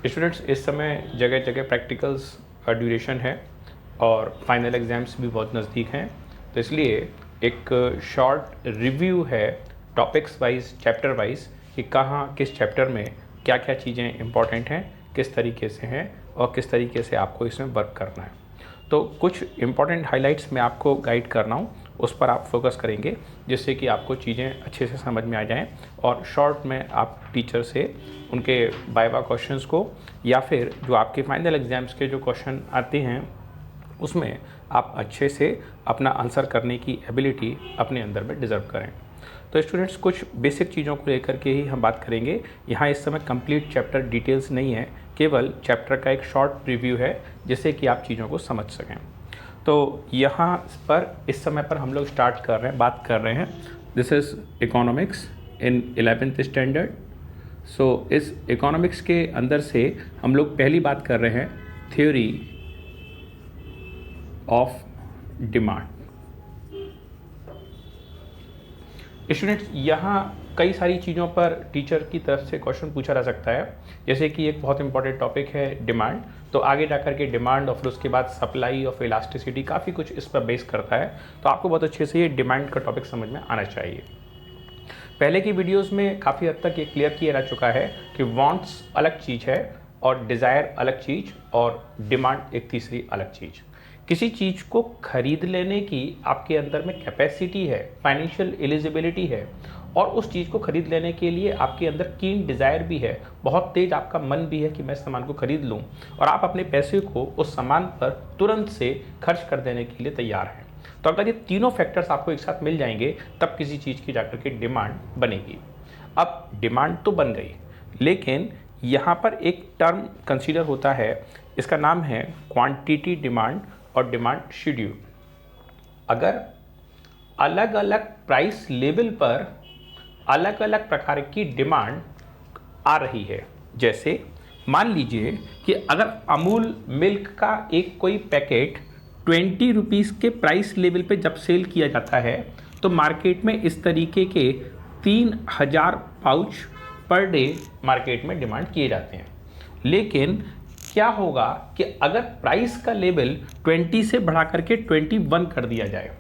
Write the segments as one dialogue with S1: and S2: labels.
S1: Students इस समय जगह जगह प्रैक्टिकल्स का ड्यूरेशन है और फाइनल एग्ज़ाम्स भी बहुत नज़दीक हैं, तो इसलिए एक शॉर्ट रिव्यू है टॉपिक्स वाइज, चैप्टर वाइज कि कहाँ किस चैप्टर में क्या क्या चीज़ें इंपॉर्टेंट हैं, किस तरीके से हैं और किस तरीके से आपको इसमें वर्क करना है। तो कुछ इंपॉर्टेंट हाइलाइट्स मैं आपको गाइड कर रहा हूँ, उस पर आप फोकस करेंगे जिससे कि आपको चीज़ें अच्छे से समझ में आ जाएं और शॉर्ट में आप टीचर से उनके वाइवा क्वेश्चंस को या फिर जो आपके फाइनल एग्ज़ाम्स के जो क्वेश्चन आते हैं उसमें आप अच्छे से अपना आंसर करने की एबिलिटी अपने अंदर में डिज़र्व करें। तो स्टूडेंट्स कुछ बेसिक चीज़ों को लेकर के ही हम बात करेंगे। यहाँ इस समय कंप्लीट चैप्टर डिटेल्स नहीं है, केवल चैप्टर का एक शॉर्ट रिव्यू है जिससे कि आप चीज़ों को समझ सकें। तो यहाँ पर इस समय पर हम लोग स्टार्ट कर रहे हैं, बात कर रहे हैं this is economics in 11th standard. So इस इकोनॉमिक्स के अंदर से हम लोग पहली बात कर रहे हैं थ्योरी ऑफ डिमांड। स्टूडेंट्स यहाँ कई सारी चीज़ों पर टीचर की तरफ से क्वेश्चन पूछा जा सकता है, जैसे कि एक बहुत इंपॉर्टेंट टॉपिक है डिमांड, तो आगे जाकर के डिमांड और फिर उसके बाद सप्लाई ऑफ इलास्टिसिटी काफ़ी कुछ इस पर बेस करता है। तो आपको बहुत अच्छे से ये डिमांड का टॉपिक समझ में आना चाहिए। पहले की वीडियोज़ में काफ़ी हद तक ये क्लियर किया जा चुका है कि वांट्स अलग चीज़ है और डिज़ायर अलग चीज़ और डिमांड एक तीसरी अलग चीज़। किसी चीज़ को खरीद लेने की आपके अंदर में कैपेसिटी है, फाइनेंशियल एलिजिबिलिटी है और उस चीज़ को खरीद लेने के लिए आपके अंदर कीन डिज़ायर भी है, बहुत तेज आपका मन भी है कि मैं इस सामान को खरीद लूँ और आप अपने पैसे को उस सामान पर तुरंत से खर्च कर देने के लिए तैयार हैं। तो अगर ये तीनों फैक्टर्स आपको एक साथ मिल जाएंगे तब किसी चीज़ की जाकर के डिमांड बनेगी। अब डिमांड तो बन गई, लेकिन यहाँ पर एक टर्म कंसीडर होता है, इसका नाम है क्वांटिटी डिमांड और डिमांड शेड्यूल। अगर अलग अलग प्राइस लेवल पर अलग अलग प्रकार की डिमांड आ रही है, जैसे मान लीजिए कि अगर अमूल मिल्क का एक कोई पैकेट 20 रुपीज़ के प्राइस लेवल पे जब सेल किया जाता है तो मार्केट में इस तरीके के 3000 पाउच पर डे मार्केट में डिमांड किए जाते हैं। लेकिन क्या होगा कि अगर प्राइस का लेवल 20 से बढ़ा करके 21 कर दिया जाए,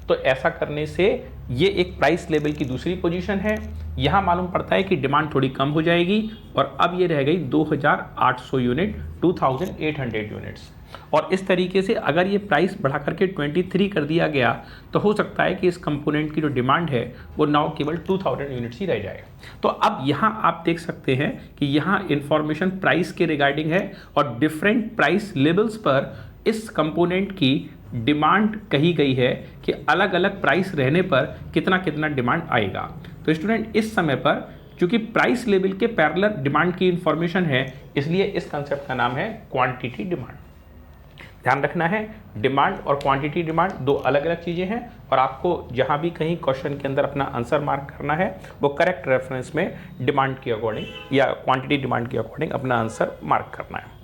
S1: तो ऐसा करने से ये एक प्राइस लेवल की दूसरी पोजीशन है। यहाँ मालूम पड़ता है कि डिमांड थोड़ी कम हो जाएगी और अब ये रह गई 2800 यूनिट, 2800 यूनिट्स। और इस तरीके से अगर ये प्राइस बढ़ा करके 23 कर दिया गया तो हो सकता है कि इस कंपोनेंट की जो डिमांड है वो नाउ केवल 2000 यूनिट्स ही रह जाए। तो अब यहाँ आप देख सकते हैं कि यहाँ इंफॉर्मेशन प्राइस के रिगार्डिंग है और डिफरेंट प्राइस लेवल्स पर इस कंपोनेंट की डिमांड कही गई है कि अलग अलग प्राइस रहने पर कितना कितना डिमांड आएगा। तो स्टूडेंट इस समय पर चूंकि प्राइस लेवल के पैरेलल डिमांड की इंफॉर्मेशन है, इसलिए इस कंसेप्ट का नाम है क्वांटिटी डिमांड। ध्यान रखना है, डिमांड और क्वांटिटी डिमांड दो अलग अलग चीज़ें हैं और आपको जहां भी कहीं क्वेश्चन के अंदर अपना आंसर मार्क करना है वो करेक्ट रेफरेंस में डिमांड के अकॉर्डिंग या क्वांटिटी डिमांड के अकॉर्डिंग अपना आंसर मार्क करना है।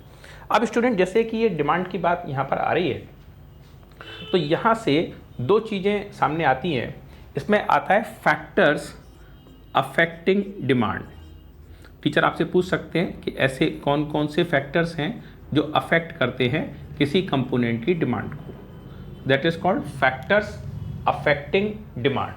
S1: अब स्टूडेंट जैसे कि ये डिमांड की बात यहाँ पर आ रही है, तो यहाँ से दो चीज़ें सामने आती हैं। इसमें आता है फैक्टर्स अफेक्टिंग डिमांड। टीचर आपसे पूछ सकते हैं कि ऐसे कौन कौन से फैक्टर्स हैं जो अफेक्ट करते हैं किसी कंपोनेंट की डिमांड को। That is called factors affecting demand.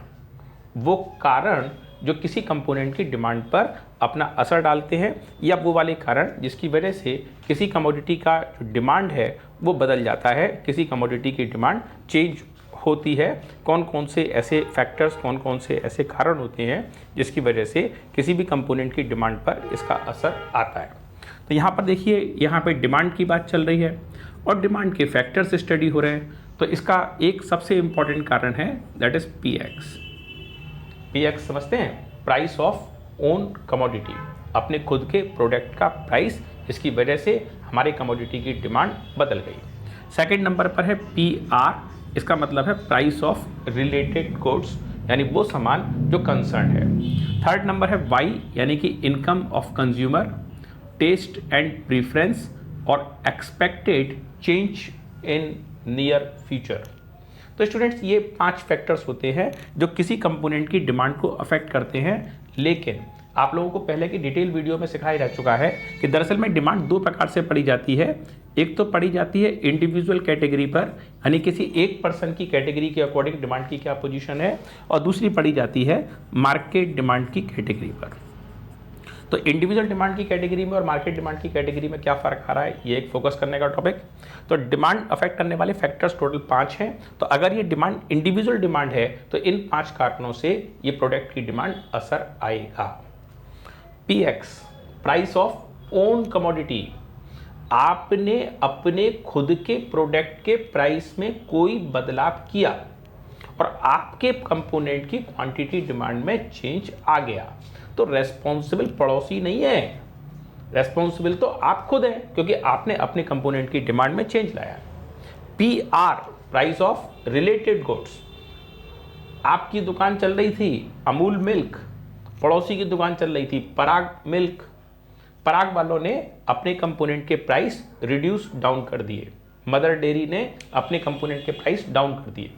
S1: वो कारण जो किसी कंपोनेंट की डिमांड पर अपना असर डालते हैं या वो वाले कारण जिसकी वजह से किसी कमोडिटी का जो डिमांड है वो बदल जाता है, किसी कमोडिटी की डिमांड चेंज होती है। कौन कौन से ऐसे फैक्टर्स, कौन कौन से ऐसे कारण होते हैं जिसकी वजह से किसी भी कंपोनेंट की डिमांड पर इसका असर आता है। तो यहाँ पर देखिए, यहाँ पे डिमांड की बात चल रही है और डिमांड के फैक्टर्स स्टडी हो रहे हैं। तो इसका एक सबसे इम्पॉर्टेंट कारण है दैट इज पीएक्स। पीएक्स समझते हैं, प्राइस ऑफ ओन कमोडिटी, अपने खुद के प्रोडक्ट का प्राइस, इसकी वजह से हमारे कमोडिटी की डिमांड बदल गई। सेकंड नंबर पर है पीआर, इसका मतलब है प्राइस ऑफ रिलेटेड गुड्स, यानी वो सामान जो कंसर्न है। थर्ड नंबर है वाई, यानी कि income of consumer, taste and preference और expected change in near future. तो स्टूडेंट्स ये 5 फैक्टर्स होते हैं जो किसी कंपोनेंट की डिमांड को अफेक्ट करते हैं, लेकिन आप लोगों को पहले की डिटेल वीडियो में सिखाया जा चुका है कि दरअसल में डिमांड दो प्रकार से पढ़ी जाती है। एक तो पढ़ी जाती है इंडिविजुअल कैटेगरी पर, यानी किसी एक पर्सन की कैटेगरी के अकॉर्डिंग डिमांड की क्या पोजीशन है, और दूसरी पढ़ी जाती है मार्केट डिमांड की कैटेगरी पर। तो इंडिविजुअल डिमांड की कैटेगरी में और मार्केट डिमांड की कैटेगरी में क्या फ़र्क आ रहा है, ये एक फोकस करने का टॉपिक। तो डिमांड अफेक्ट करने वाले फैक्टर्स टोटल 5 हैं। तो अगर ये डिमांड इंडिविजुअल डिमांड है तो इन 5 कारणों से ये प्रोडक्ट की डिमांड असर आएगा। PX, price of own commodity. आपने अपने खुद के प्रोडक्ट के प्राइस में कोई बदलाव किया और आपके कंपोनेंट की क्वांटिटी डिमांड में चेंज आ गया, तो रेस्पॉन्सिबल पड़ोसी नहीं है, रेस्पॉन्सिबल तो आप खुद हैं, क्योंकि आपने अपने कंपोनेंट की डिमांड में चेंज लाया। PR, price of related goods. आपकी दुकान चल रही थी अमूल मिल्क, पड़ोसी की दुकान चल रही थी पराग मिल्क। पराग वालों ने अपने कंपोनेंट के प्राइस रिड्यूस डाउन कर दिए, मदर डेयरी ने अपने कंपोनेंट के प्राइस डाउन कर दिए।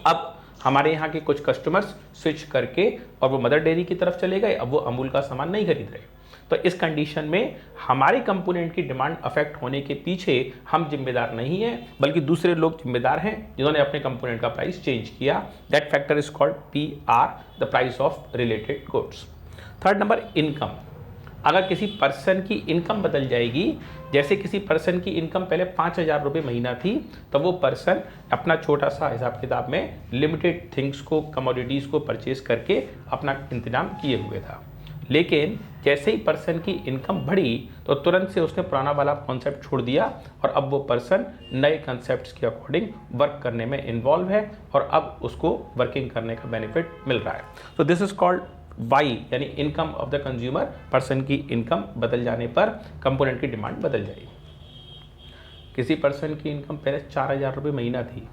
S1: अब हमारे यहाँ के कुछ कस्टमर्स स्विच करके और वो मदर डेयरी की तरफ चले गए, अब वो अमूल का सामान नहीं खरीद रहे। तो इस कंडीशन में हमारे कंपोनेंट की डिमांड अफेक्ट होने के पीछे हम जिम्मेदार नहीं हैं, बल्कि दूसरे लोग जिम्मेदार हैं जिन्होंने अपने कंपोनेंट का प्राइस चेंज किया। That factor is called PR, the price of related goods. Third number, income. अगर किसी पर्सन की इनकम बदल जाएगी, जैसे किसी पर्सन की इनकम पहले 5,000 रुपये महीना थी, तो वो पर्सन अपना छोटा सा हिसाब किताब में लिमिटेड थिंग्स को, कमोडिटीज़ को परचेज करके अपना इंतजाम किए हुए था। लेकिन जैसे ही पर्सन की इनकम बढ़ी तो तुरंत से उसने पुराना वाला कॉन्सेप्ट छोड़ दिया और अब वो पर्सन नए कॉन्सेप्ट्स के अकॉर्डिंग वर्क करने में इन्वॉल्व है और अब उसको वर्किंग करने का बेनिफिट मिल रहा है। तो दिस इज कॉल्ड वाई, यानी income of the consumer. Person की इनकम बदल जाने पर कंपोनेंट की डिमांड बदल जाएगी। किसी पर्सन की इनकम पहले 4,000 रुपये महीना थी,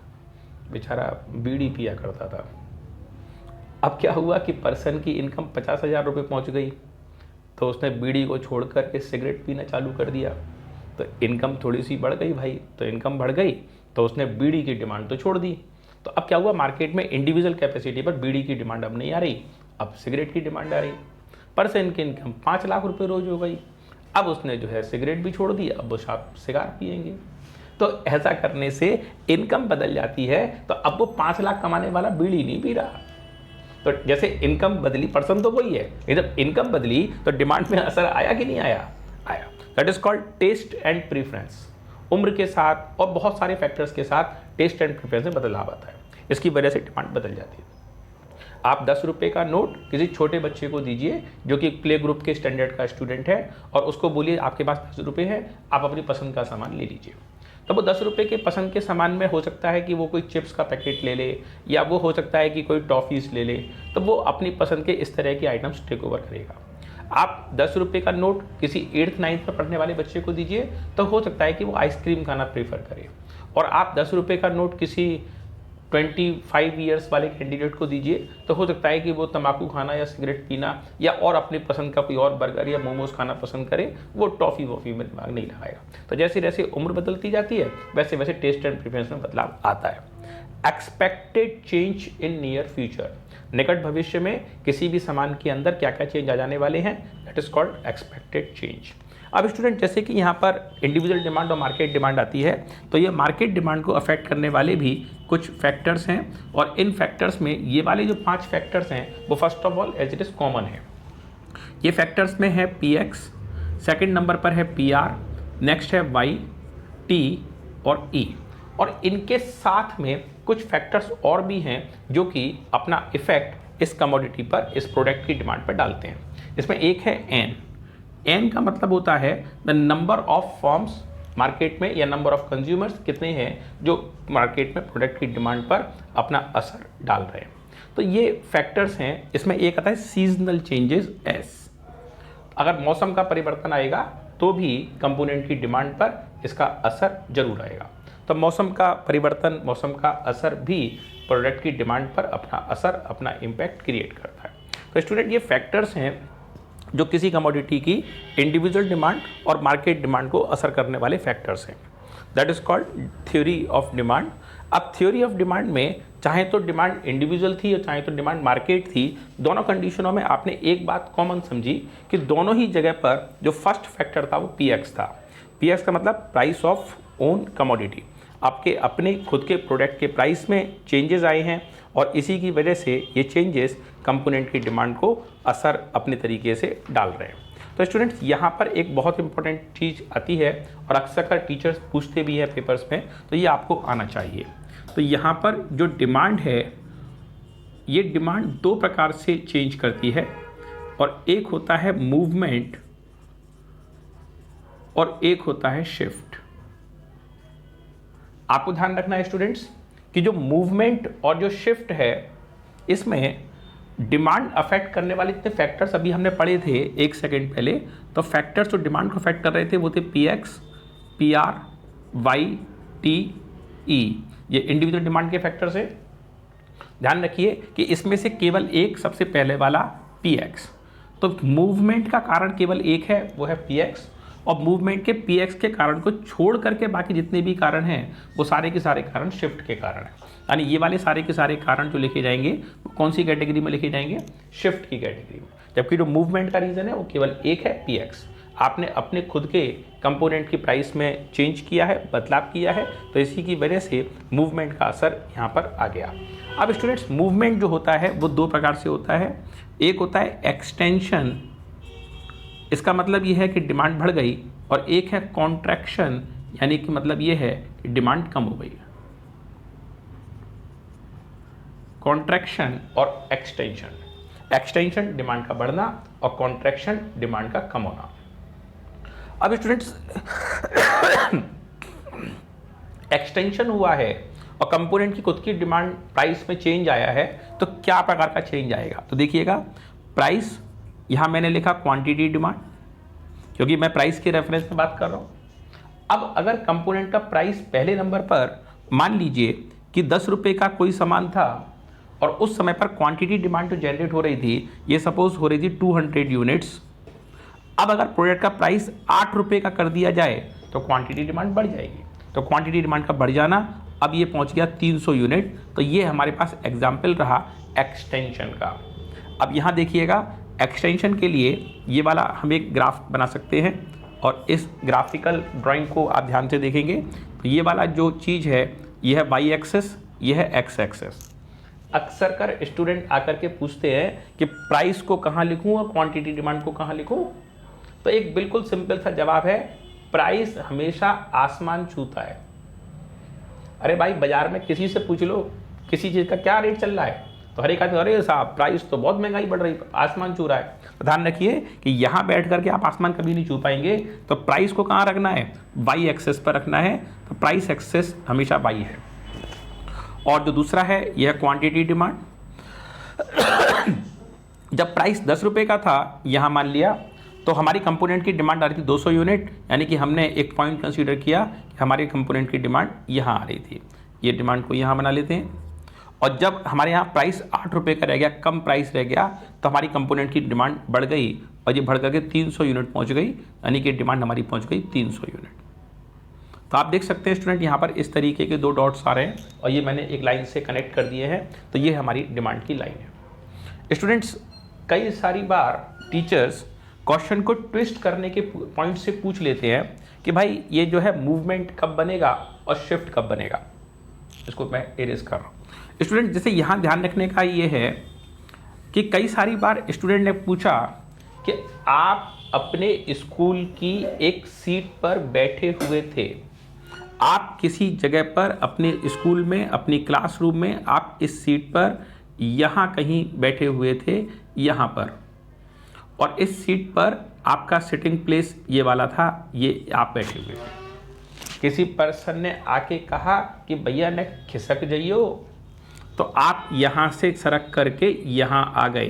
S1: बेचारा बीड़ी पिया करता था। अब क्या हुआ कि पर्सन की इनकम 50,000 रुपये पहुँच गई, तो उसने बीड़ी को छोड़ कर के सिगरेट पीना चालू कर दिया। तो इनकम थोड़ी सी बढ़ गई भाई, तो इनकम बढ़ गई तो उसने बीड़ी की डिमांड तो छोड़ दी। तो अब क्या हुआ, मार्केट में इंडिविजुअल कैपेसिटी पर बीड़ी की डिमांड अब नहीं आ रही, अब सिगरेट की डिमांड आ रही। पर्सन की इनकम 5 लाख रुपए रोज हो गई, अब उसने जो है सिगरेट भी छोड़ दी, अब वो सिगार पिएंगे। तो ऐसा करने से इनकम बदल जाती है, तो अब वो 5 लाख कमाने वाला बीड़ी नहीं पी रहा। तो जैसे इनकम बदली, पर्सन तो वही है, जब इनकम बदली तो डिमांड में असर आया कि नहीं आया? आया। That is called taste and preference. उम्र के साथ और बहुत सारे फैक्टर्स के साथ टेस्ट एंड प्रीफरेंस में बदलाव आता है, इसकी वजह से डिमांड बदल जाती है। आप 10 रुपये का नोट किसी छोटे बच्चे को दीजिए जो कि प्ले ग्रुप के स्टैंडर्ड का स्टूडेंट है, और उसको बोलिए आपके पास 10 रुपये है, आप अपनी पसंद का सामान ले लीजिए। तो वो 10 रुपये के पसंद के सामान में हो सकता है कि वो कोई चिप्स का पैकेट ले ले, या वो हो सकता है कि कोई टॉफ़ीज़ ले ले, तो वो अपनी पसंद के इस तरह के आइटम्स टेक ओवर करेगा। आप 10 रुपये का नोट किसी 8th 9th में पढ़ने वाले बच्चे को दीजिए, तो हो सकता है कि वो आइसक्रीम खाना प्रेफर करे। और आप 10 रुपये का नोट किसी 25 ईयर्स वाले कैंडिडेट को दीजिए, तो हो सकता है कि वो तंबाकू खाना या सिगरेट पीना या और अपनी पसंद का कोई और बर्गर या मोमोज खाना पसंद करे, वो टॉफ़ी वॉफ़ी में दिमाग नहीं लगाएगा। तो जैसे जैसे उम्र बदलती जाती है वैसे वैसे टेस्ट एंड प्रेफरेंस में बदलाव आता है। Expected change in near future. निकट भविष्य में किसी भी सामान के अंदर क्या क्या चेंज आ जाने वाले हैं, that is called expected change. अब स्टूडेंट, जैसे कि यहाँ पर इंडिविजुअल डिमांड और मार्केट डिमांड आती है, तो ये मार्केट डिमांड को अफेक्ट करने वाले भी कुछ फैक्टर्स हैं, और इन फैक्टर्स में ये वाले जो 5 फैक्टर्स हैं वो first of all age it is common है। ये फैक्टर्स में है PX, सेकंड नंबर पर है PR, नेक्स्ट है Y, T और E, और इनके साथ में कुछ फैक्टर्स और भी हैं जो कि अपना इफेक्ट इस कमोडिटी पर, इस प्रोडक्ट की डिमांड पर डालते हैं। इसमें एक है N। N का मतलब होता है the number of forms market में, या नंबर ऑफ कंज्यूमर्स कितने हैं जो मार्केट में प्रोडक्ट की डिमांड पर अपना असर डाल रहे हैं। तो ये फैक्टर्स हैं। इसमें एक आता है सीजनल चेंजेस S। अगर मौसम का परिवर्तन आएगा तो भी कंपोनेंट की डिमांड पर इसका असर जरूर आएगा। तो मौसम का परिवर्तन, मौसम का असर भी प्रोडक्ट की डिमांड पर अपना असर, अपना इम्पैक्ट क्रिएट करता है। तो स्टूडेंट, ये फैक्टर्स हैं जो किसी कमोडिटी की इंडिविजुअल डिमांड और मार्केट डिमांड को असर करने वाले फैक्टर्स हैं। That is called theory of demand. अब थ्योरी ऑफ डिमांड में चाहे तो डिमांड इंडिविजुअल थी और चाहे तो डिमांड मार्केट थी, दोनों कंडीशनों में आपने एक बात कॉमन समझी कि दोनों ही जगह पर जो फर्स्ट फैक्टर था वो पीएक्स था। पीएक्स का मतलब प्राइस ऑफ ओन कमोडिटी, आपके अपने खुद के प्रोडक्ट के प्राइस में चेंजेस आए हैं और इसी की वजह से ये चेंजेस कंपोनेंट की डिमांड को असर अपने तरीके से डाल रहे हैं। तो स्टूडेंट्स यहाँ पर एक बहुत इंपॉर्टेंट चीज़ आती है और अक्सर टीचर्स पूछते भी हैं पेपर्स में, तो ये आपको आना चाहिए। तो यहाँ पर जो डिमांड है, ये डिमांड दो प्रकार से चेंज करती है और एक होता है मूवमेंट और एक होता है शिफ्ट। आपको ध्यान रखना है स्टूडेंट्स कि जो मूवमेंट और जो शिफ्ट है, इसमें डिमांड अफेक्ट करने वाले इतने फैक्टर्स अभी हमने पढ़े थे एक सेकेंड पहले। तो फैक्टर्स जो डिमांड को अफेक्ट कर रहे थे वो थे पीएक्स, पीआर, वाई, टी, ई। ये इंडिविजुअल डिमांड के फैक्टर्स है। ध्यान रखिए कि इसमें से केवल एक सबसे पहले वाला पीएक्स, तो मूवमेंट का कारण केवल एक है, वो है पीएक्स। और मूवमेंट के पीएक्स के कारण को छोड़ करके बाकी जितने भी कारण हैं वो सारे के सारे कारण शिफ्ट के कारण हैं। यानी ये वाले सारे के सारे कारण जो लिखे जाएंगे वो कौन सी कैटेगरी में लिखे जाएंगे? शिफ्ट की कैटेगरी में। जबकि जो मूवमेंट का रीज़न है वो केवल एक है, पीएक्स। आपने अपने खुद के कंपोनेंट की प्राइस में चेंज किया है, बदलाव किया है, तो इसी की वजह से मूवमेंट का असर यहाँ पर आ गया। अब स्टूडेंट्स, मूवमेंट जो होता है वो दो प्रकार से होता है। एक होता है एक्सटेंशन, इसका मतलब ये है कि डिमांड बढ़ गई, और एक है कॉन्ट्रैक्शन, यानी कि मतलब ये है कि डिमांड कम हो गई। कॉन्ट्रैक्शन और एक्सटेंशन, एक्सटेंशन डिमांड का बढ़ना और कॉन्ट्रैक्शन डिमांड का कम होना। अब स्टूडेंट्स, एक्सटेंशन हुआ है और कंपोनेंट की खुद की डिमांड प्राइस में चेंज आया है, तो क्या प्रकार का चेंज आएगा? तो देखिएगा, प्राइस यहाँ मैंने लिखा क्वांटिटी डिमांड, क्योंकि मैं प्राइस के रेफरेंस में बात कर रहा हूँ। अब अगर कंपोनेंट का प्राइस पहले नंबर पर मान लीजिए कि 10 रुपये का कोई सामान था और उस समय पर क्वांटिटी डिमांड जो जनरेट हो रही थी, ये सपोज हो रही थी 200 यूनिट्स। अब अगर प्रोडक्ट का प्राइस 8 रुपये का कर दिया जाए तो क्वांटिटी डिमांड बढ़ जाएगी। तो क्वांटिटी डिमांड का बढ़ जाना, अब ये पहुंच गया 300 यूनिट। तो ये हमारे पास एग्जाम्पल रहा एक्सटेंशन का। अब यहाँ देखिएगा, एक्सटेंशन के लिए ये वाला हम एक ग्राफ बना सकते हैं और इस ग्राफिकल ड्राइंग को आप ध्यान से देखेंगे तो ये वाला जो चीज़ है ये है वाई एक्सेस, ये है एक्स एक्सेस। अक्सर कर स्टूडेंट आकर के पूछते हैं कि प्राइस को कहाँ लिखूँ और क्वांटिटी डिमांड को कहाँ लिखूँ। तो एक बिल्कुल सिंपल सा जवाब है, प्राइस हमेशा आसमान छूता है। अरे भाई, बाजार में किसी से पूछ लो किसी चीज़ का क्या रेट चल रहा है, तो हर एक आदमी, अरे साहब प्राइस तो बहुत महंगाई बढ़ रही, आसमान छू रहा है। तो ध्यान रखिए कि यहाँ बैठ करके आप आसमान कभी नहीं छू पाएंगे। तो प्राइस को कहाँ रखना है? वाई एक्सेस पर रखना है। तो प्राइस एक्सेस हमेशा वाई है। और जो दूसरा है यह क्वांटिटी डिमांड। जब प्राइस 10 रुपये का था, यहाँ मान लिया, तो हमारी कंपोनेंट की डिमांड आ रही थी 200 यूनिट, यानी कि हमने एक पॉइंट कंसीडर किया कि हमारी कंपोनेंट की डिमांड यहाँ आ रही थी। ये डिमांड को यहाँ बना लेते हैं। और जब हमारे यहाँ प्राइस 8 रुपये का रह गया, कम प्राइस रह गया, तो हमारी कंपोनेंट की डिमांड बढ़ गई और ये बढ़ करके 300 यूनिट पहुँच गई, यानी कि डिमांड हमारी पहुँच गई 300 यूनिट। तो आप देख सकते हैं स्टूडेंट, यहाँ पर इस तरीके के दो डॉट्स आ रहे हैं और ये मैंने एक लाइन से कनेक्ट कर दिए हैं। तो ये हमारी डिमांड की लाइन है। स्टूडेंट्स, कई सारी बार टीचर्स क्वेश्चन को ट्विस्ट करने के पॉइंट से पूछ लेते हैं कि भाई ये जो है मूवमेंट कब बनेगा और शिफ्ट कब बनेगा। इसको मैं एरेज कर रहा हूँ। स्टूडेंट, जैसे यहाँ ध्यान रखने का ये है कि कई सारी बार स्टूडेंट ने पूछा कि आप अपने स्कूल की एक सीट पर बैठे हुए थे, आप किसी जगह पर अपने स्कूल में, अपनी क्लासरूम में आप इस सीट पर यहाँ कहीं बैठे हुए थे, यहाँ पर, और इस सीट पर आपका सिटिंग प्लेस ये वाला था, ये आप बैठे हुए थे। किसी पर्सन ने आके कहा कि भैया ने खिसक जाइयो, तो आप यहाँ से सरक करके यहाँ आ गए।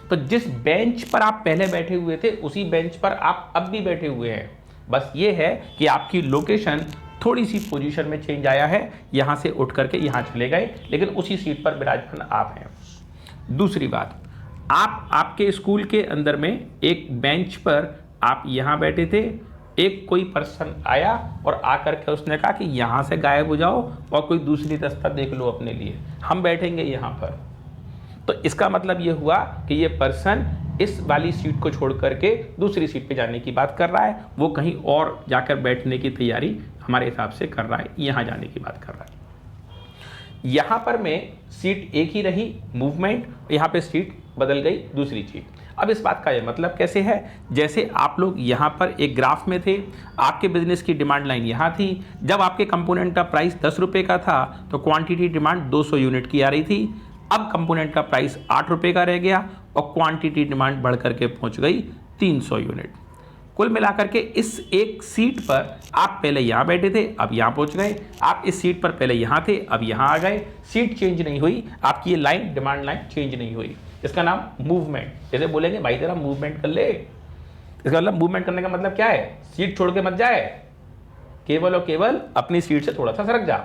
S1: तो जिस बेंच पर आप पहले बैठे हुए थे उसी बेंच पर आप अब भी बैठे हुए हैं। बस ये है कि आपकी लोकेशन थोड़ी सी पोजीशन में चेंज आया है, यहाँ से उठ करके यहाँ चले गए, लेकिन उसी सीट पर विराजमान आप हैं। दूसरी बात, आप आपके स्कूल के अंदर में एक बेंच पर आप यहाँ बैठे थे एक कोई पर्सन आया और आकर के उसने कहा कि यहाँ से गायब हो जाओ और कोई दूसरी रास्ता देख लो अपने लिए, हम बैठेंगे यहाँ पर। तो इसका मतलब ये हुआ कि ये पर्सन इस वाली सीट को छोड़ करके दूसरी सीट पे जाने की बात कर रहा है, वो कहीं और जाकर बैठने की तैयारी हमारे हिसाब से कर रहा है, यहाँ जाने की बात कर रहा है। यहाँ पर में सीट एक ही रही, मूवमेंट, यहाँ पे सीट बदल गई दूसरी सीट। अब इस बात का ये मतलब कैसे है, जैसे आप लोग यहाँ पर एक ग्राफ में थे, आपके बिजनेस की डिमांड लाइन यहाँ थी, जब आपके कंपोनेंट का प्राइस 10 रुपये का था तो क्वांटिटी डिमांड 200 यूनिट की आ रही थी। अब कंपोनेंट का प्राइस 8 रुपये का रह गया और क्वांटिटी डिमांड बढ़ करके पहुँच गई 300 यूनिट। कुल मिलाकर के इस एक सीट पर आप पहले यहाँ बैठे थे, अब यहाँ पहुँच गए, आप इस सीट पर पहले यहाँ थे, अब यहाँ आ गए, सीट चेंज नहीं हुई, आपकी ये लाइन, डिमांड लाइन चेंज नहीं हुई। इसका नाम मूवमेंट। जैसे बोलेंगे भाई जरा मूवमेंट कर ले, इसका मतलब मूवमेंट करने का मतलब क्या है, सीट छोड़ के मत जाए, केवल और केवल अपनी सीट से थोड़ा सा सरक जा।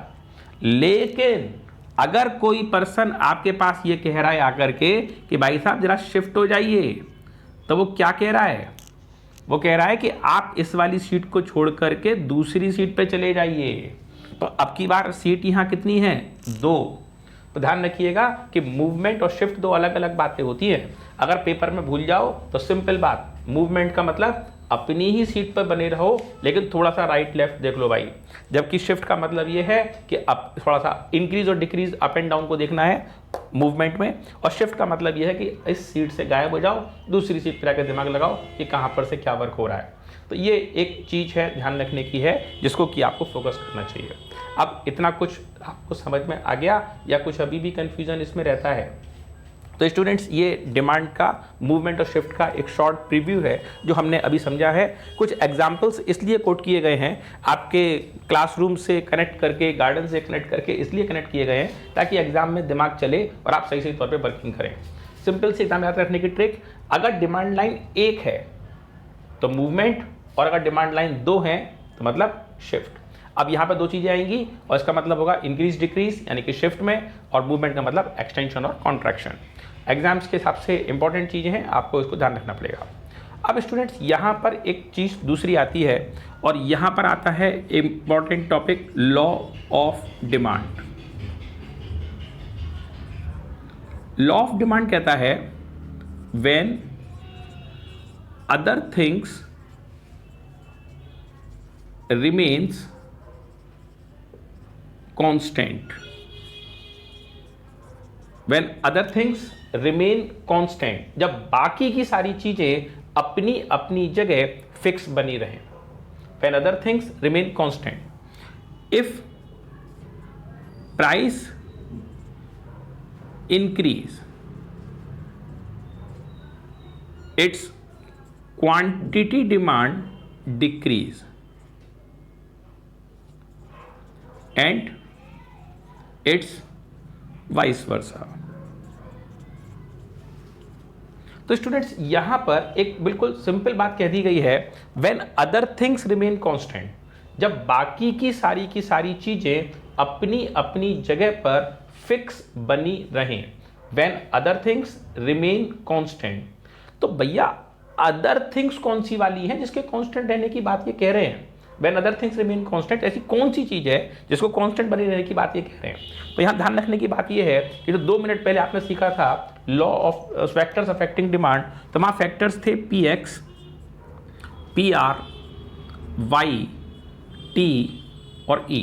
S1: लेकिन अगर कोई पर्सन आपके पास ये कह रहा है आकर के कि भाई साहब जरा शिफ्ट हो जाइए, तो वो क्या कह रहा है, वो कह रहा है कि आप इस वाली सीट को छोड़ करके दूसरी सीट पे चले जाइए। तो अब की बार सीट यहाँ कितनी है, 2। तो ध्यान रखिएगा कि मूवमेंट और शिफ्ट दो अलग अलग बातें होती हैं। अगर पेपर में भूल जाओ तो सिंपल बात, मूवमेंट का मतलब अपनी ही सीट पर बने रहो लेकिन थोड़ा सा राइट लेफ्ट देख लो भाई, जबकि शिफ्ट का मतलब ये है कि अब थोड़ा सा इंक्रीज और डिक्रीज, अप एंड डाउन को देखना है मूवमेंट में। और शिफ्ट का मतलब ये है कि इस सीट से गायब हो जाओ, दूसरी सीट पर आकर दिमाग लगाओ कि कहाँ पर से क्या वर्क हो रहा है। तो ये एक चीज़ है ध्यान रखने की है, जिसको कि आपको फोकस करना चाहिए। अब इतना कुछ आपको समझ में आ गया या कुछ अभी भी कन्फ्यूजन इसमें रहता है? तो स्टूडेंट्स, ये डिमांड का, मूवमेंट और शिफ्ट का एक शॉर्ट प्रीव्यू है जो हमने अभी समझा है। कुछ एग्जाम्पल्स इसलिए कोट किए गए हैं, आपके क्लासरूम से कनेक्ट करके, गार्डन से कनेक्ट करके इसलिए कनेक्ट किए गए हैं ताकि एग्जाम में दिमाग चले और आप सही तौर पर वर्किंग करें। सिंपल से एग्जाम याद रखने की ट्रिक, अगर डिमांड लाइन 1 है तो मूवमेंट, और अगर डिमांड लाइन 2 है तो मतलब शिफ्ट। अब यहाँ पे 2 चीज़ें आएंगी और इसका मतलब होगा इंक्रीज डिक्रीज यानी कि शिफ्ट में, और मूवमेंट का मतलब एक्सटेंशन और कॉन्ट्रैक्शन। एग्जाम्स के हिसाब से इंपॉर्टेंट चीज़ें हैं, आपको इसको ध्यान रखना पड़ेगा। अब स्टूडेंट्स, यहाँ पर एक चीज़ दूसरी आती है और यहाँ पर आता है important topic, law of demand. Law of demand कहता है when other things remains constant, when other things remain constant, जब बाकी की सारी चीजें अपनी अपनी जगह फिक्स बनी रहें। when other things remain constant, if price increase, its quantity demand decrease and its vice versa। तो स्टूडेंट्स, यहां पर एक बिल्कुल सिंपल बात कह दी गई है, when other things remain constant, जब बाकी की सारी चीजें अपनी अपनी जगह पर फिक्स बनी रहें। When other things remain constant, तो भैया अदर थिंग्स कौन सी वाली है जिसके कांस्टेंट रहने की बात ये कह रहे हैं? When other things remain constant, ऐसी कौन सी चीज़ है जिसको कांस्टेंट बनी रहने की बात ये कह रहे हैं? तो यहाँ ध्यान रखने की बात ये है कि जो 2 मिनट पहले आपने सीखा था law of factors affecting demand, तो वहाँ फैक्टर्स थे PX, PR, Y, T और E।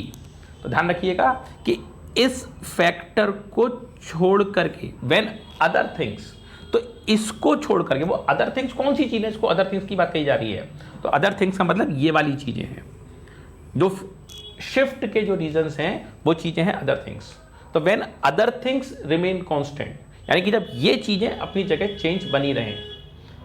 S1: तो ध्यान रखिएगा कि इस फैक्टर को छोड़ करके व्हेन अदर थिंग्स, तो इसको छोड़ करके, वो अदर थिंग्स कौन सी चीज़ है इसको अदर थिंग्स की बात कही जा रही है? तो अदर थिंग्स का मतलब ये वाली चीज़ें हैं, जो शिफ्ट के जो रीजंस हैं वो चीज़ें हैं अदर थिंग्स। तो when other things remain constant, यानी कि जब ये चीज़ें अपनी जगह चेंज बनी रहें,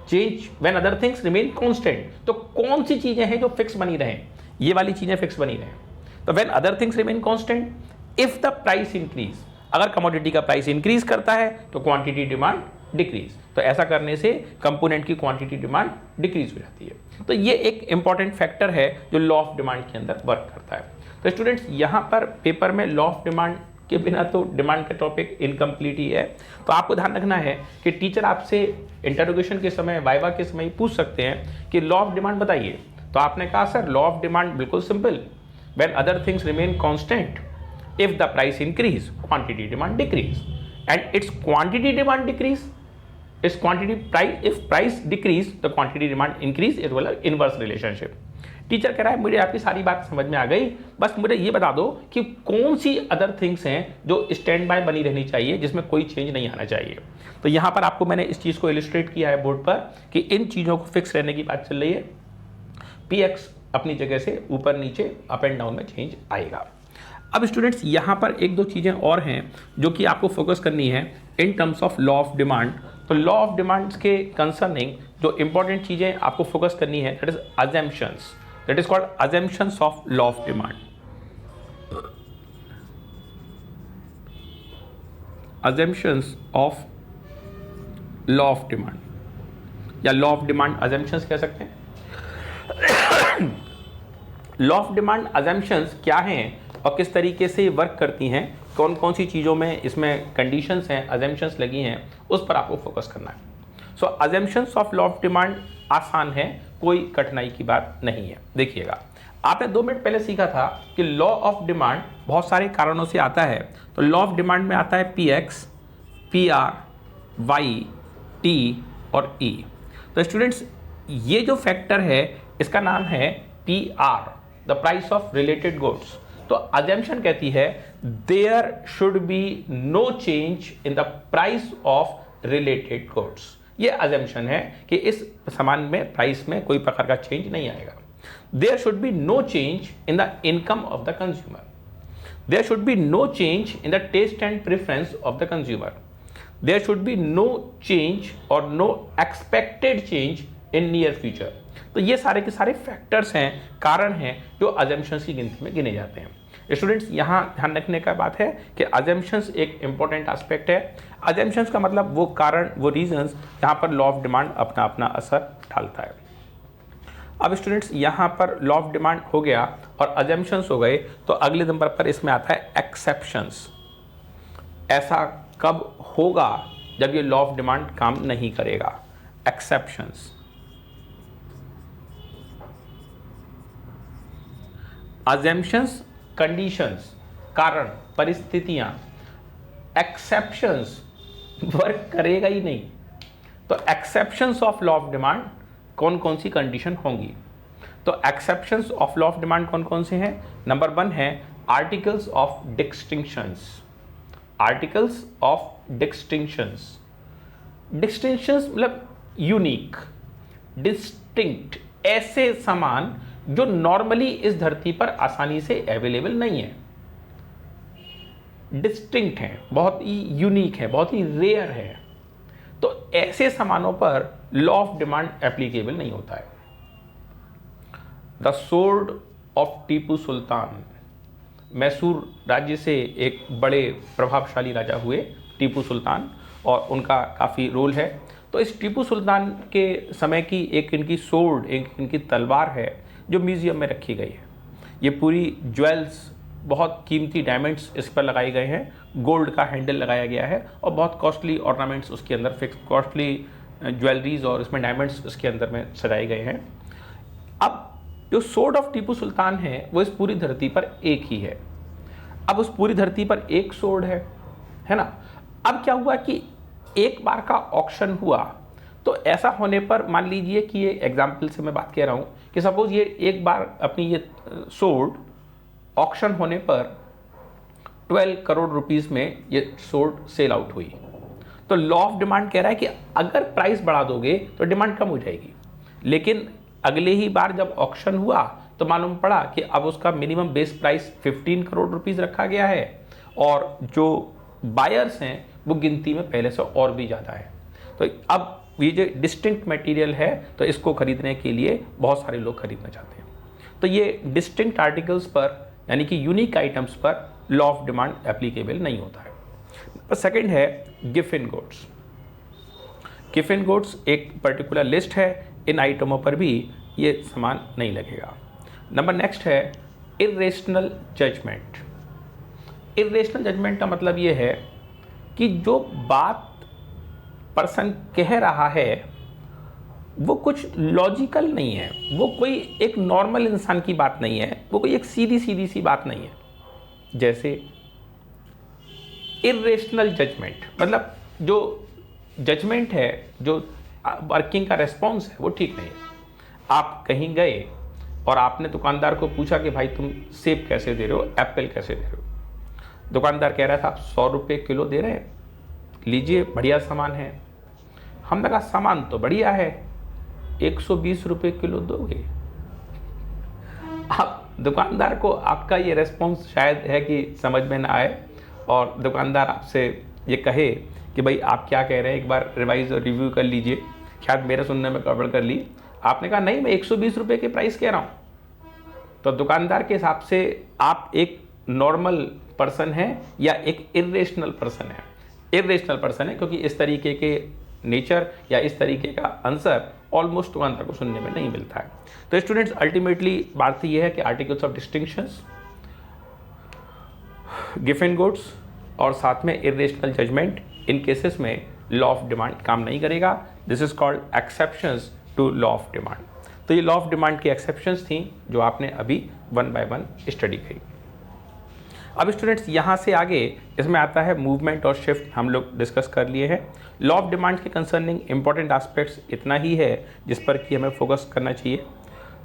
S1: change when other things remain constant, तो कौन सी चीज़ें हैं जो फिक्स बनी रहें? ये वाली चीज़ें फिक्स बनी रहें। तो when other things remain constant, if the price increase, अगर कमोडिटी का प्राइस इंक्रीज करता है तो क्वांटिटी डिमांड डिक्रीज, तो ऐसा करने से कंपोनेंट की क्वांटिटी डिमांड डिक्रीज हो जाती है। तो ये एक इंपॉर्टेंट फैक्टर है जो लॉ ऑफ डिमांड के अंदर वर्क करता है। तो स्टूडेंट्स, यहाँ पर पेपर में लॉ ऑफ डिमांड के बिना तो डिमांड का टॉपिक इनकम्प्लीट ही है। तो आपको ध्यान रखना है कि टीचर आपसे इंटरोगेशन के समय, वाइवा के समय पूछ सकते हैं कि लॉ ऑफ डिमांड बताइए। तो आपने कहा सर लॉ ऑफ डिमांड बिल्कुल simple, when other things remain constant, if the price increase quantity demand decrease, and it's quantity demand decrease इस quantity price, if price decrease the quantity demand increase, it वाला inverse relationship. Teacher कह रहा है मुझे आपकी सारी बात समझ में आ गई, बस मुझे ये बता दो कि कौन सी अदर थिंग्स हैं जो स्टैंड बाय बनी रहनी चाहिए, जिसमें कोई चेंज नहीं आना चाहिए। तो यहाँ पर आपको मैंने इस चीज़ को इलिस्ट्रेट किया है बोर्ड पर कि इन चीज़ों को फिक्स रहने की बात चल रही है। पी एक्स अपनी जगह से ऊपर नीचे अप एंड डाउन में चेंज आएगा। अब स्टूडेंट्स यहाँ पर एक दो चीज़ें और हैं जो कि आपको फोकस करनी है in terms of law of demand. तो लॉ ऑफ डिमांड्स के कंसर्निंग जो इंपॉर्टेंट चीज़ें आपको फोकस करनी है that is assumptions, that is called assumptions of law of demand. Assumptions of law of demand या लॉ ऑफ डिमांड अजम्पशंस कह सकते हैं। लॉ ऑफ डिमांड अजम्पशंस क्या हैं और किस तरीके से वर्क करती हैं, कौन कौन सी चीज़ों में इसमें कंडीशंस हैं, अजम्पशंस लगी हैं, उस पर आपको फोकस करना है। So assumptions of law of demand आसान है, कोई कठिनाई की बात नहीं है। देखिएगा, आपने 2 मिनट पहले सीखा था कि लॉ ऑफ डिमांड बहुत सारे कारणों से आता है। तो लॉ ऑफ डिमांड में आता है P X, P R, Y, T और ई। तो स्टूडेंट्स ये जो फैक्टर है इसका नाम है P R, the price of related goods. तो अजम्पशन कहती है there should be no change in the price of related goods. ये अजम्पशन है कि इस सामान में प्राइस में कोई प्रकार का चेंज नहीं आएगा। There should be no change in the income of the consumer, there should be no change in the taste and preference of the consumer, there should be no change or no expected change in near future. तो ये सारे के सारे factors हैं, कारण हैं जो assumptions की गिनती में गिने जाते हैं। स्टूडेंट्स यहाँ ध्यान रखने का बात है कि अजम्पशंस एक इंपॉर्टेंट एस्पेक्ट है। अजम्पशंस का मतलब वो कारण, वो रीजंस जहाँ पर लॉ ऑफ डिमांड अपना अपना असर डालता है। अब स्टूडेंट्स यहाँ पर लॉ ऑफ डिमांड हो गया और अजम्पशंस हो गए, तो अगले नंबर पर इसमें आता है एक्सेप्शंस। ऐसा कब होगा जब ये लॉ ऑफ डिमांड काम नहीं करेगा? एक्सेप्शंस। अजम्पशंस कंडीशंस, कारण, परिस्थितियां। एक्सेप्शंस वर्क करेगा ही नहीं। तो exceptions of law of demand कौन कौन सी कंडीशन होंगी? तो exceptions of law of demand कौन कौन से हैं? नंबर 1 है articles of distinctions. Articles of distinctions, distinctions मतलब यूनिक, डिस्टिंक्ट, ऐसे सामान जो नॉर्मली इस धरती पर आसानी से अवेलेबल नहीं है, डिस्टिंक्ट है, बहुत ही यूनिक है, बहुत ही रेयर है। तो ऐसे सामानों पर लॉ ऑफ डिमांड एप्लीकेबल नहीं होता है। The sword of Tipu Sultan, Mysore राज्य से एक बड़े प्रभावशाली राजा हुए टीपू सुल्तान, और उनका काफ़ी रोल है। तो इस टीपू सुल्तान के समय की एक इनकी सोर्ड, एक इनकी तलवार है जो म्यूज़ियम में रखी गई है। ये पूरी ज्वेल्स, बहुत कीमती डायमंड्स इस पर लगाए गए हैं, गोल्ड का हैंडल लगाया गया है और बहुत कॉस्टली ऑर्नामेंट्स उसके अंदर, फिक्स कॉस्टली ज्वेलरीज और इसमें डायमंड्स उसके अंदर में सजाए गए हैं। अब जो सोर्ड ऑफ टीपू सुल्तान है वो इस पूरी धरती पर एक ही है। अब उस पूरी धरती पर एक सोर्ड है ना। अब क्या हुआ कि एक बार का ऑक्शन हुआ, तो ऐसा होने पर मान लीजिए कि ये एग्जाम्पल से मैं बात कह रहा हूँ कि सपोज ये एक बार अपनी ये सोर्ड ऑक्शन होने पर 12 करोड़ रुपीस में ये सोर्ड सेल आउट हुई। तो लॉ ऑफ डिमांड कह रहा है कि अगर प्राइस बढ़ा दोगे तो डिमांड कम हो जाएगी, लेकिन अगले ही बार जब ऑक्शन हुआ तो मालूम पड़ा कि अब उसका minimum base price 15 crore rupees रखा गया है और जो बायर्स हैं वो गिनती में पहले से और भी ज़्यादा है। तो अब ये जो डिस्टिंक्ट मटेरियल है तो इसको खरीदने के लिए बहुत सारे लोग खरीदना चाहते हैं। तो ये डिस्टिंक्ट आर्टिकल्स पर यानी कि यूनिक आइटम्स पर लॉ ऑफ डिमांड एप्लीकेबल नहीं होता है। सेकंड है गिवन गुड्स। गिवन गुड्स एक पर्टिकुलर लिस्ट है, इन आइटमों पर भी ये सामान नहीं लगेगा। नंबर नेक्स्ट है इर्रेशनल जजमेंट। इर्रेशनल जजमेंट का मतलब ये है कि जो बात पर्सन कह रहा है वो कुछ लॉजिकल नहीं है, वो कोई एक नॉर्मल इंसान की बात नहीं है, वो कोई एक सीधी सीधी सी बात नहीं है। जैसे इर्रेशनल जजमेंट, मतलब जो जजमेंट है, जो वर्किंग का रेस्पॉन्स है वो ठीक नहीं है। आप कहीं गए और आपने दुकानदार को पूछा कि भाई तुम सेब कैसे दे रहे हो, एप्पल कैसे दे रहे हो। दुकानदार कह रहा था आप 100 रुपये किलो दे रहे हैं, लीजिए बढ़िया सामान है। हमने कहा सामान तो बढ़िया है, 120 रुपये किलो दोगे। आप दुकानदार को आपका ये रेस्पॉन्स शायद है कि समझ में ना आए और दुकानदार आपसे ये कहे कि भाई आप क्या कह रहे हैं, एक बार रिवाइज और रिव्यू कर लीजिए, शायद मेरे सुनने में गड़बड़ कर ली। आपने कहा नहीं मैं 120 रुपये के प्राइस कह रहा हूँ। तो दुकानदार के हिसाब से आप एक नॉर्मल पर्सन है या एक इर्रेशनल पर्सन है। इर्रेशनल पर्सन है क्योंकि इस तरीके के नेचर या इस तरीके का आंसर ऑलमोस्ट दुकानदार को सुनने में नहीं मिलता है। तो स्टूडेंट्स अल्टीमेटली बात ये है कि articles of distinctions, given goods और साथ में इर्रेशनल जजमेंट, इन केसेस में लॉ ऑफ डिमांड काम नहीं करेगा। This is called exceptions to law of demand. तो ये लॉ ऑफ डिमांड की एक्सेप्शंस थी जो आपने अभी 1 बाय 1 स्टडी की। अब स्टूडेंट्स यहाँ से आगे इसमें आता है मूवमेंट और शिफ्ट, हम लोग डिस्कस कर लिए हैं। लॉ ऑफ डिमांड के कंसर्निंग इंपॉर्टेंट एस्पेक्ट्स इतना ही है जिस पर कि हमें फोकस करना चाहिए।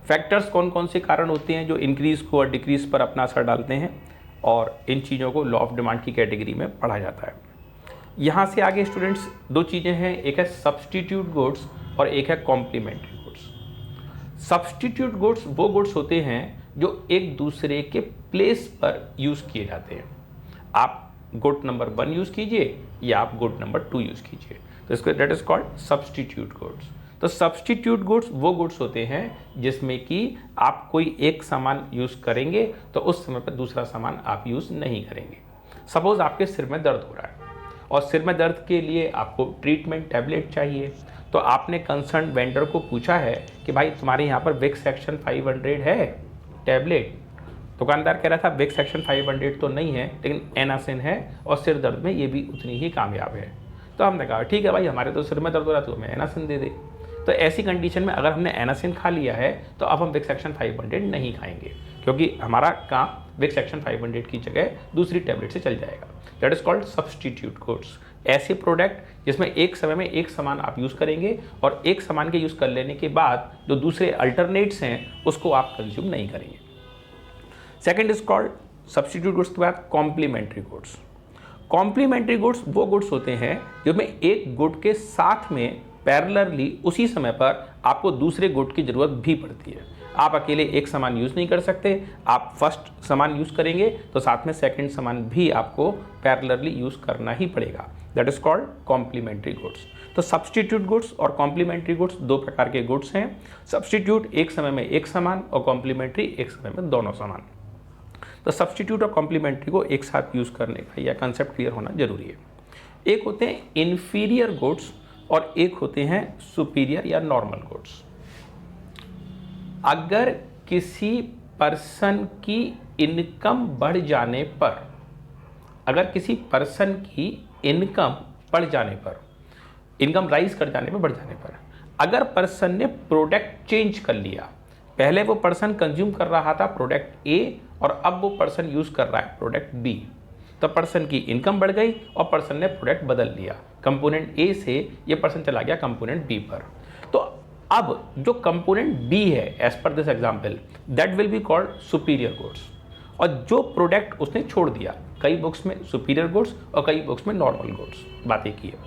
S1: फैक्टर्स कौन कौन से कारण होते हैं जो इंक्रीज़ को और डिक्रीज़ पर अपना असर डालते हैं, और इन चीज़ों को लॉ ऑफ डिमांड की कैटेगरी में पढ़ा जाता है। यहाँ से आगे स्टूडेंट्स 2 चीज़ें हैं, एक है सब्सटीट्यूट गुड्स और एक है कॉम्प्लीमेंट्री गुड्स। सब्सटीट्यूट गुड्स वो गुड्स होते हैं जो एक दूसरे के प्लेस पर यूज़ किए जाते हैं। आप गुड नंबर 1 यूज़ कीजिए या आप गुड नंबर 2 यूज़ कीजिए, तो इसको that is called substitute goods. तो सब्सटीट्यूट गुड्स वो गुड्स होते हैं जिसमें कि आप कोई एक सामान यूज़ करेंगे तो उस समय पर दूसरा सामान आप यूज़ नहीं करेंगे। सपोज आपके सिर में दर्द हो रहा है और सिर में दर्द के लिए आपको ट्रीटमेंट टैबलेट चाहिए, तो आपने कंसर्न वेंडर को पूछा है कि भाई तुम्हारे यहाँ पर विक्स एक्शन 500 है टैबलेट। दुकानदार कह रहा था विक्स एक्शन 500 तो नहीं है लेकिन एनासिन है और सिर दर्द में ये भी उतनी ही कामयाब है। तो हमने कहा ठीक है भाई, हमारे तो सिर में दर्द हो रहा है तो हमें एनासिन दे दे। तो ऐसी कंडीशन में अगर हमने एनासिन खा लिया है तो अब हम विक्स एक्शन 500 नहीं खाएंगे, क्योंकि हमारा काम विक्स एक्शन 500 की जगह दूसरी टैबलेट से चल जाएगा। That is called substitute goods. ऐसे प्रोडक्ट जिसमें एक समय में एक सामान आप यूज़ करेंगे और एक सामान के यूज़ कर लेने के बाद जो दूसरे अल्टरनेट्स हैं उसको आप कंज्यूम नहीं करेंगे। Second is called substitute goods के बाद कॉम्प्लीमेंट्री गुड्स। कॉम्प्लीमेंट्री गुड्स वो गुड्स होते हैं जिसमें एक गुड के साथ में पैरेलली उसी समय पर आपको दूसरे गुड की ज़रूरत भी पड़ती है। आप अकेले एक सामान यूज़ नहीं कर सकते, आप फर्स्ट सामान यूज़ करेंगे तो साथ में सेकंड सामान भी आपको पैरेलली यूज़ करना ही पड़ेगा। That is called complementary goods. तो सब्सटीट्यूट गुड्स और कॉम्प्लीमेंट्री गुड्स 2 प्रकार के गुड्स हैं। सब्सटीट्यूट एक समय में एक सामान और कॉम्प्लीमेंट्री एक समय में दोनों सामान। तो सब्सटीट्यूट और कॉम्प्लीमेंट्री को एक साथ यूज़ करने का या कंसेप्ट क्लियर होना जरूरी है। एक होते हैं इन्फीरियर गुड्स और एक होते हैं सुपीरियर या नॉर्मल गुड्स। अगर किसी पर्सन की इनकम बढ़ जाने पर, अगर किसी पर्सन की इनकम बढ़ जाने पर, इनकम राइज कर जाने पर, बढ़ जाने पर, अगर पर्सन ने प्रोडक्ट चेंज कर लिया, पहले वो पर्सन कंज्यूम कर रहा था प्रोडक्ट ए और अब वो पर्सन यूज कर रहा है प्रोडक्ट बी, तो पर्सन की इनकम बढ़ गई और पर्सन ने प्रोडक्ट बदल लिया, कंपोनेंट ए से ये पर्सन चला गया कंपोनेंट बी पर। तो अब जो कंपोनेंट बी है as per this example that will be called superior goods, और जो प्रोडक्ट उसने छोड़ दिया, कई बुक्स में सुपीरियर गुड्स और कई बुक्स में नॉर्मल गुड्स बातें की है,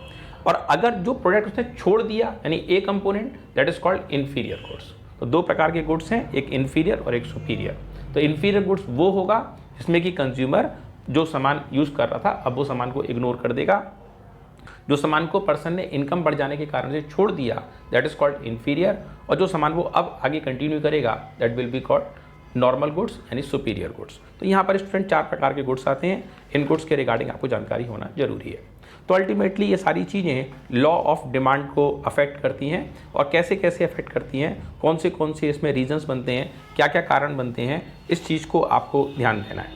S1: और अगर जो प्रोडक्ट उसने छोड़ दिया यानी ए component that is called inferior goods. तो 2 प्रकार के गुड्स हैं, एक इन्फीरियर और एक सुपीरियर। तो इन्फीरियर गुड्स वो होगा जिसमें कि कंज्यूमर जो सामान यूज कर रहा था अब वो सामान को इग्नोर कर देगा, जो सामान को पर्सन ने इनकम बढ़ जाने के कारण से छोड़ दिया दैट इज कॉल्ड इन्फीरियर, और जो सामान वो अब आगे कंटिन्यू करेगा that will be called normal goods यानी सुपीरियर गुड्स। तो यहाँ पर स्टूडेंट 4 प्रकार के गुड्स आते हैं, इन गुड्स के रिगार्डिंग आपको जानकारी होना जरूरी है। तो अल्टीमेटली ये सारी चीज़ें लॉ ऑफ डिमांड को अफेक्ट करती हैं, और कैसे कैसे अफेक्ट करती हैं, कौन से इसमें रीजंस बनते हैं, क्या क्या कारण बनते हैं, इस चीज़ को आपको ध्यान देना है।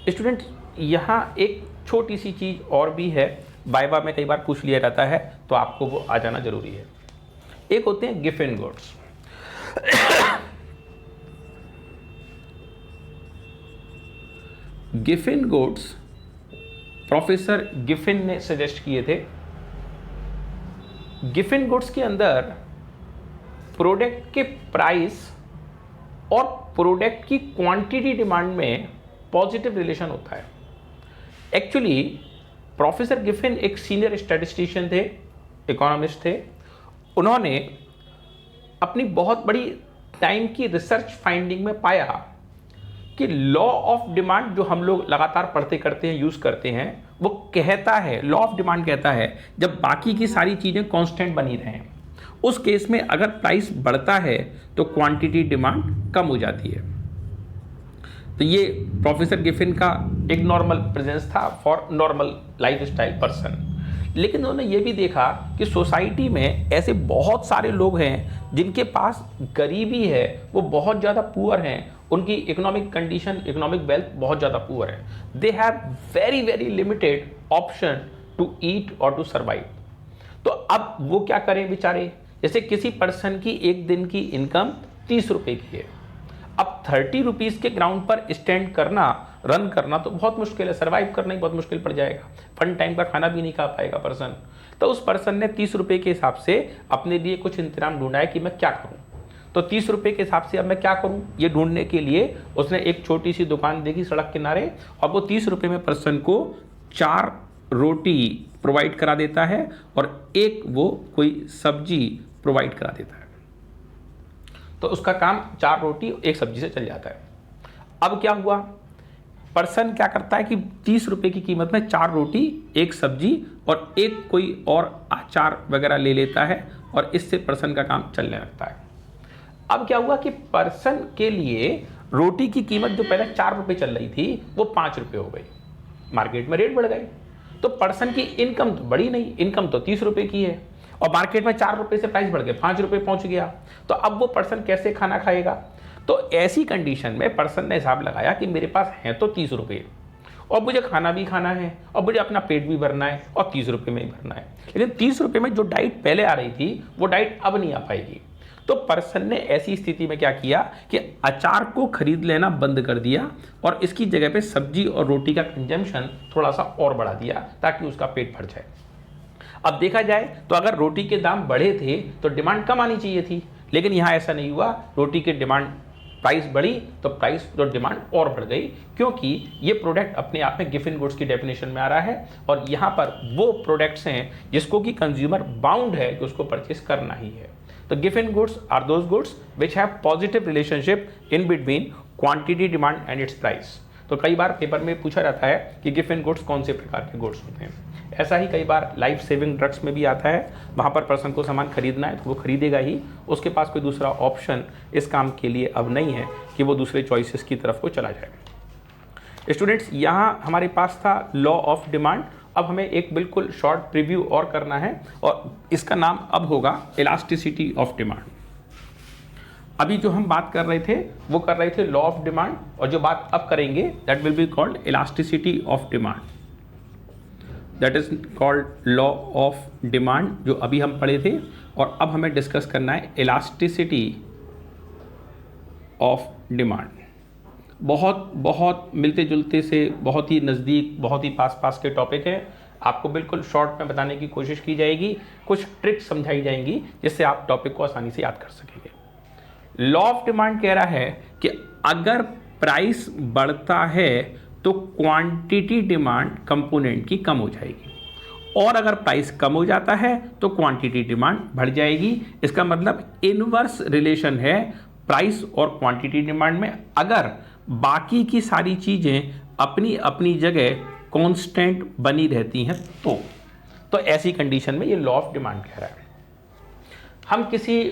S1: स्टूडेंट यहाँ एक छोटी सी चीज़ और भी है वाइवा में कई बार पूछ लिया जाता है, तो आपको वो आ जाना जरूरी है। एक होते हैं Giffen goods. Giffen goods professor Giffen ने सजेस्ट किए थे। गिफिन गुड्स के अंदर प्रोडक्ट के प्राइस और प्रोडक्ट की क्वांटिटी डिमांड में पॉजिटिव रिलेशन होता है। एक्चुअली प्रोफेसर गिफिन एक सीनियर स्टैटिस्टिशियन थे, इकोनॉमिस्ट थे। उन्होंने अपनी बहुत बड़ी टाइम की रिसर्च फाइंडिंग में पाया कि लॉ ऑफ डिमांड जो हम लोग लगातार पढ़ते करते हैं, यूज़ करते हैं, वो कहता है, लॉ ऑफ डिमांड कहता है जब बाकी की सारी चीज़ें कांस्टेंट बनी रहें, उस केस में अगर प्राइस बढ़ता है तो क्वांटिटी डिमांड कम हो जाती है। तो ये प्रोफेसर गिफिन का एक नॉर्मल प्रेजेंस था फॉर नॉर्मल लाइफस्टाइल पर्सन। लेकिन उन्होंने ये भी देखा कि सोसाइटी में ऐसे बहुत सारे लोग हैं जिनके पास गरीबी है, वो बहुत ज़्यादा पुअर हैं, उनकी इकोनॉमिक कंडीशन, इकोनॉमिक वेल्थ बहुत ज़्यादा पुअर है। They have very very limited option to eat और टू सर्वाइव। तो अब वो क्या करें बेचारे? जैसे किसी पर्सन की एक दिन की इनकम 30 रुपये की है, अब 30 रुपीज़ के ग्राउंड पर स्टैंड करना, रन करना तो बहुत मुश्किल है, सर्वाइव करना ही बहुत मुश्किल पड़ जाएगा। फन टाइम का खाना भी नहीं खा पाएगा पर्सन। तो उस पर्सन ने 30 रुपये के हिसाब से अपने लिए कुछ इंतजाम ढूंढा है कि मैं क्या करूं। तो 30 रुपये के हिसाब से अब मैं क्या करूं, ये ढूंढने के लिए उसने एक छोटी सी दुकान देखी सड़क किनारे, और वो 30 रुपये में पर्सन को 4 रोटी प्रोवाइड करा देता है और एक वो कोई सब्जी प्रोवाइड करा देता है। तो उसका काम 4 रोटी 1 सब्जी से चल जाता है। अब क्या हुआ, पर्सन क्या करता है कि 30 रुपये की कीमत में 4 रोटी, 1 सब्जी और एक कोई और अचार वगैरह ले लेता है और इससे पर्सन का काम चलने लगता है। अब क्या हुआ कि पर्सन के लिए रोटी की कीमत जो पहले 4 रुपये चल रही थी वो 5 रुपये हो गई, मार्केट में रेट बढ़ गई। तो पर्सन की इनकम तो बढ़ी नहीं, इनकम तो 30 रुपये की है और मार्केट में 4 रुपये से प्राइस बढ़ गया, 5 रुपये पहुंच गया। तो अब वो पर्सन कैसे खाना खाएगा? तो ऐसी कंडीशन में पर्सन ने हिसाब लगाया कि मेरे पास हैं तो 30 रुपये और मुझे खाना भी खाना है और मुझे अपना पेट भी भरना है और 30 रुपये में ही भरना है। लेकिन 30 रुपये में जो डाइट पहले आ रही थी वो डाइट अब नहीं आ पाएगी। तो पर्सन ने ऐसी स्थिति में क्या किया कि अचार को खरीद लेना बंद कर दिया और इसकी जगह पे सब्जी और रोटी का कंजम्पशन थोड़ा सा और बढ़ा दिया ताकि उसका पेट भर जाए। अब देखा जाए तो अगर रोटी के दाम बढ़े थे तो डिमांड कम आनी चाहिए थी, लेकिन यहाँ ऐसा नहीं हुआ। रोटी की डिमांड, प्राइस बढ़ी तो प्राइस और डिमांड और बढ़ गई, क्योंकि ये प्रोडक्ट अपने आप में गिफिन गुड्स की डेफिनेशन में आ रहा है और यहाँ पर वो प्रोडक्ट्स हैं जिसको कि कंज्यूमर बाउंड है कि उसको परचेस करना ही है। तो Giffen goods are those goods which have positive relationship in between quantity, demand and its price. तो कई बार पेपर में पूछा जाता है कि गिफिन गुड्स कौन से प्रकार के गुड्स होते हैं। ऐसा ही कई बार लाइफ सेविंग ड्रग्स में भी आता है, वहाँ पर पर्सन को सामान खरीदना है तो वो खरीदेगा ही, उसके पास कोई दूसरा ऑप्शन इस काम के लिए अब नहीं है कि वो दूसरे चॉइसेस की तरफ को चला जाए। स्टूडेंट्स, यहाँ हमारे पास था लॉ ऑफ डिमांड। अब हमें एक बिल्कुल शॉर्ट प्रीव्यू और करना है और इसका नाम अब होगा इलास्टिसिटी ऑफ डिमांड। अभी जो हम बात कर रहे थे वो कर रहे थे लॉ ऑफ डिमांड, और जो बात अब करेंगे that will be called elasticity of demand. That is called law of demand, जो अभी हम पढ़े थे, और अब हमें डिस्कस करना है इलास्टिसिटी ऑफ डिमांड। बहुत बहुत मिलते जुलते से, बहुत ही नज़दीक, बहुत ही पास के टॉपिक है। आपको बिल्कुल शॉर्ट में बताने की कोशिश की जाएगी, कुछ ट्रिक्स समझाई जाएंगी जिससे आप टॉपिक को आसानी से याद कर सकेंगे। लॉ ऑफ डिमांड कह रहा है कि अगर प्राइस बढ़ता है तो क्वांटिटी डिमांड कंपोनेंट की कम हो जाएगी, और अगर प्राइस कम हो जाता है तो क्वांटिटी डिमांड बढ़ जाएगी। इसका मतलब इनवर्स रिलेशन है प्राइस और क्वांटिटी डिमांड में, अगर बाकी की सारी चीज़ें अपनी अपनी जगह कांस्टेंट बनी रहती हैं तो ऐसी कंडीशन में ये लॉ ऑफ डिमांड कह रहा है। हम किसी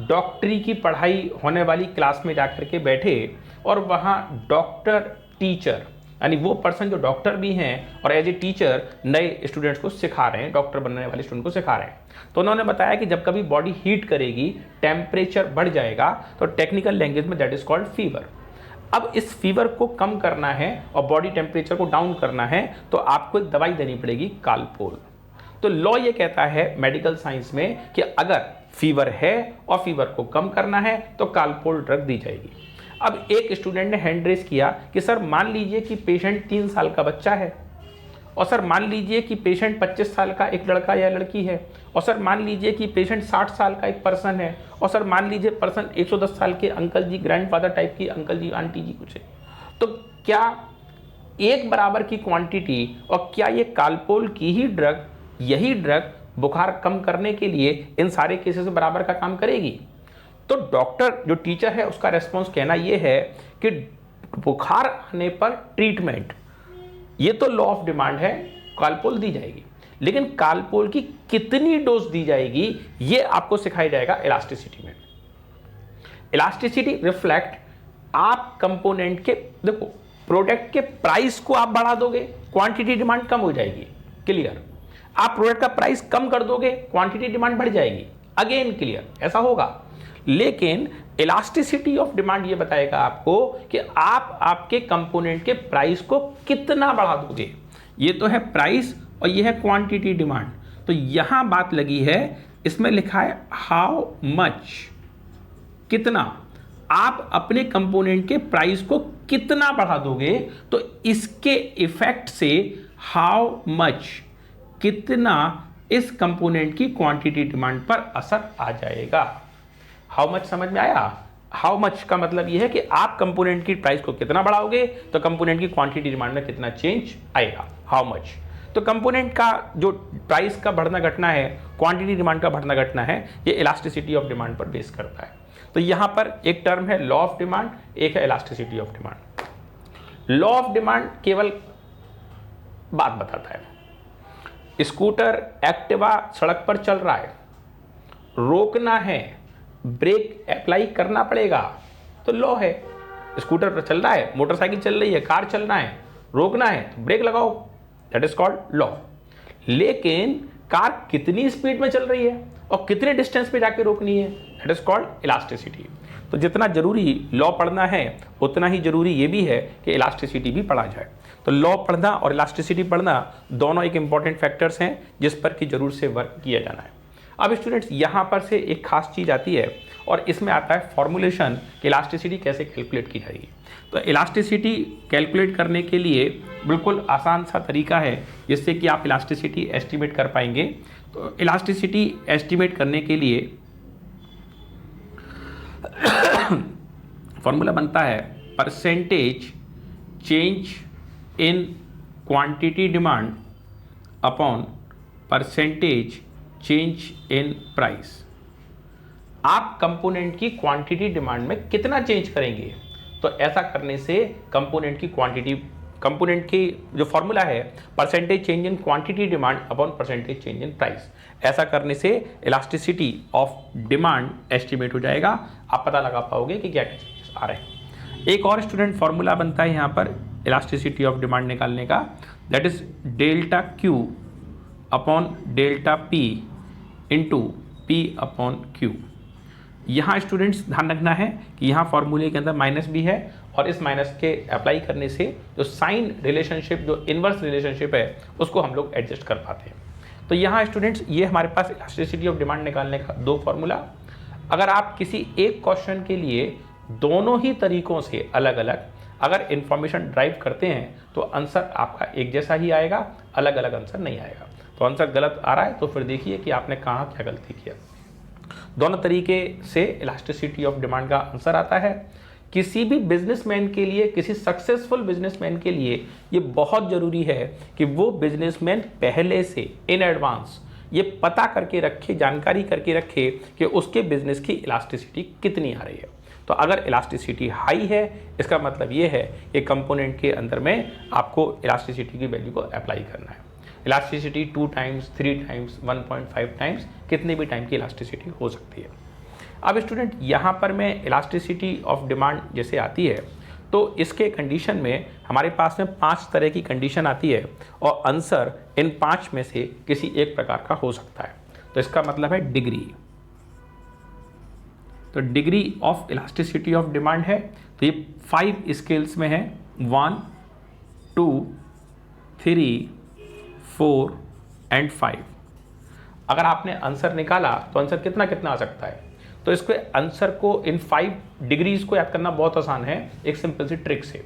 S1: डॉक्टरी की पढ़ाई होने वाली क्लास में जाकर के बैठे और वहाँ डॉक्टर टीचर, यानी वो पर्सन जो डॉक्टर भी हैं और एज ए टीचर नए स्टूडेंट्स को सिखा रहे हैं, डॉक्टर बनने वाले स्टूडेंट को सिखा रहे हैं, तो उन्होंने बताया कि जब कभी बॉडी हीट करेगी, टेम्परेचर बढ़ जाएगा, तो टेक्निकल लैंग्वेज में दैट इज कॉल्ड फीवर। अब इस फीवर को कम करना है और बॉडी टेम्परेचर को डाउन करना है तो आपको एक दवाई देनी पड़ेगी, कालपोल। तो लॉ ये कहता है मेडिकल साइंस में कि अगर फीवर है और फीवर को कम करना है तो कालपोल ड्रग दी जाएगी। अब एक स्टूडेंट ने हैंड रेस किया कि सर मान लीजिए कि पेशेंट 3 साल का बच्चा है, और सर मान लीजिए कि पेशेंट 25 साल का एक लड़का या लड़की है, और सर मान लीजिए कि पेशेंट 60 साल का एक पर्सन है, और सर मान लीजिए पर्सन 110 साल के अंकल जी, ग्रैंडफादर टाइप की अंकल जी, आंटी जी कुछ है। तो क्या एक बराबर की क्वांटिटी और क्या ये कालपोल की ही ड्रग, यही ड्रग बुखार कम करने के लिए इन सारे केसेस में बराबर का काम करेगी? तो डॉक्टर जो टीचर है उसका रेस्पॉन्स कहना यह है कि बुखार आने पर ट्रीटमेंट, ये तो लॉ ऑफ डिमांड है, कालपोल दी जाएगी, लेकिन कालपोल की कितनी डोज दी जाएगी ये आपको सिखाया जाएगा इलास्टिसिटी में। इलास्टिसिटी रिफ्लेक्ट आप कंपोनेंट के, देखो प्रोडक्ट के प्राइस को आप बढ़ा दोगे, क्वांटिटी डिमांड कम हो जाएगी, क्लियर। आप प्रोडक्ट का प्राइस कम कर दोगे, क्वांटिटी डिमांड बढ़ जाएगी, अगेन क्लियर, ऐसा होगा। लेकिन इलास्टिसिटी ऑफ डिमांड ये बताएगा आपको कि आप आपके कंपोनेंट के प्राइस को कितना बढ़ा दोगे। ये तो है प्राइस और ये है क्वांटिटी डिमांड। तो यहां बात लगी है, इसमें लिखा है हाउ मच, कितना आप अपने कंपोनेंट के प्राइस को कितना बढ़ा दोगे, तो इसके इफेक्ट से हाउ मच, कितना इस कंपोनेंट की क्वांटिटी डिमांड पर असर आ जाएगा। हाउ मच समझ में आया? हाउ मच का मतलब यह है कि आप कंपोनेंट की प्राइस को कितना बढ़ाओगे तो कंपोनेंट की क्वांटिटी डिमांड में कितना चेंज आएगा, हाउ मच। तो कंपोनेंट का जो प्राइस का बढ़ना घटना है, क्वांटिटी डिमांड का बढ़ना घटना है, ये इलास्टिसिटी ऑफ डिमांड पर बेस करता है। तो यहां पर एक टर्म है लॉ ऑफ डिमांड, एक है elasticity of demand. Law of demand केवल बात बताता है, स्कूटर एक्टिवा सड़क पर चल रहा है, रोकना है, ब्रेक अप्लाई करना पड़ेगा, तो लॉ है। स्कूटर पर चल रहा है, मोटरसाइकिल चल रही है, कार चलना है, रोकना है तो ब्रेक लगाओ, दैट इज कॉल्ड लॉ। लेकिन कार कितनी स्पीड में चल रही है और कितने डिस्टेंस पे जाके रोकनी है, दैट इज कॉल्ड इलास्टिसिटी। तो जितना जरूरी लॉ पढ़ना है उतना ही जरूरी ये भी है कि इलास्टिसिटी भी पढ़ा जाए। तो लॉ पढ़ना और इलास्टिसिटी पढ़ना दोनों एक इंपॉर्टेंट फैक्टर्स हैं जिस पर कि जरूर से वर्क किया जाना है। अब स्टूडेंट्स यहाँ पर से एक खास चीज़ आती है और इसमें आता है फॉर्मुलेशन कि इलास्टिसिटी कैसे कैलकुलेट की जाएगी। तो इलास्टिसिटी कैलकुलेट करने के लिए बिल्कुल आसान सा तरीका है जिससे कि आप इलास्टिसिटी एस्टिमेट कर पाएंगे। तो इलास्टिसिटी एस्टिमेट करने के लिए फॉर्मूला बनता है percentage change in quantity demand upon percentage change in price. आप कंपोनेंट की क्वांटिटी डिमांड में कितना चेंज करेंगे, तो ऐसा करने से कंपोनेंट की क्वांटिटी, कंपोनेंट की जो फॉर्मूला है percentage change in quantity demand upon percentage change in price, ऐसा करने से इलास्टिसिटी ऑफ डिमांड एस्टिमेट हो जाएगा। आप पता लगा पाओगे कि क्या क्या चेंजेस आ रहे हैं। एक और स्टूडेंट फॉर्मूला बनता है यहाँ पर इलास्टिसिटी ऑफ डिमांड निकालने का, that is delta Q upon delta P into P upon Q. यहाँ स्टूडेंट्स ध्यान रखना है कि यहाँ फॉर्मूले के अंदर माइनस भी है और इस माइनस के अप्लाई करने से जो साइन रिलेशनशिप, जो इनवर्स रिलेशनशिप है, उसको हम लोग एडजस्ट कर पाते हैं। तो यहाँ स्टूडेंट्स ये हमारे पास इलास्टिसिटी ऑफ डिमांड निकालने का दो फॉर्मूला। अगर आप किसी एक क्वेश्चन के लिए दोनों ही तरीकों से अलग अलग अगर इंफॉर्मेशन ड्राइव करते हैं तो आंसर आपका एक जैसा ही आएगा, अलग अलग आंसर नहीं आएगा। तो आंसर गलत आ रहा है तो फिर देखिए कि आपने कहाँ क्या गलती किया। दोनों तरीके से इलास्टिसिटी ऑफ डिमांड का आंसर आता है। किसी भी बिजनेसमैन के लिए, किसी सक्सेसफुल बिजनेसमैन के लिए ये बहुत ज़रूरी है कि वो बिजनेसमैन पहले से इन एडवांस ये पता करके रखे, जानकारी करके रखे कि उसके बिजनेस की इलास्टिसिटी कितनी आ रही है। तो अगर इलास्टिसिटी हाई है इसका मतलब ये है कि कंपोनेंट के अंदर में आपको इलास्टिसिटी की वैल्यू को अप्लाई करना है। इलास्टिसिटी 2 टाइम्स, 3 टाइम्स, 1.5 टाइम्स, कितने भी टाइम की इलास्टिसिटी हो सकती है। अब स्टूडेंट यहाँ पर मैं इलास्टिसिटी ऑफ डिमांड जैसे आती है तो इसके कंडीशन में हमारे पास में 5 तरह की कंडीशन आती है और आंसर इन 5 में से किसी एक प्रकार का हो सकता है। तो इसका मतलब है डिग्री। तो degree of elasticity of demand है तो ये 5 स्केल्स में है, 1, 2, 3, 4 एंड 5। अगर आपने आंसर निकाला तो आंसर कितना कितना आ सकता है। तो इसके आंसर को इन 5 डिग्रीज को याद करना बहुत आसान है एक सिंपल सी ट्रिक से।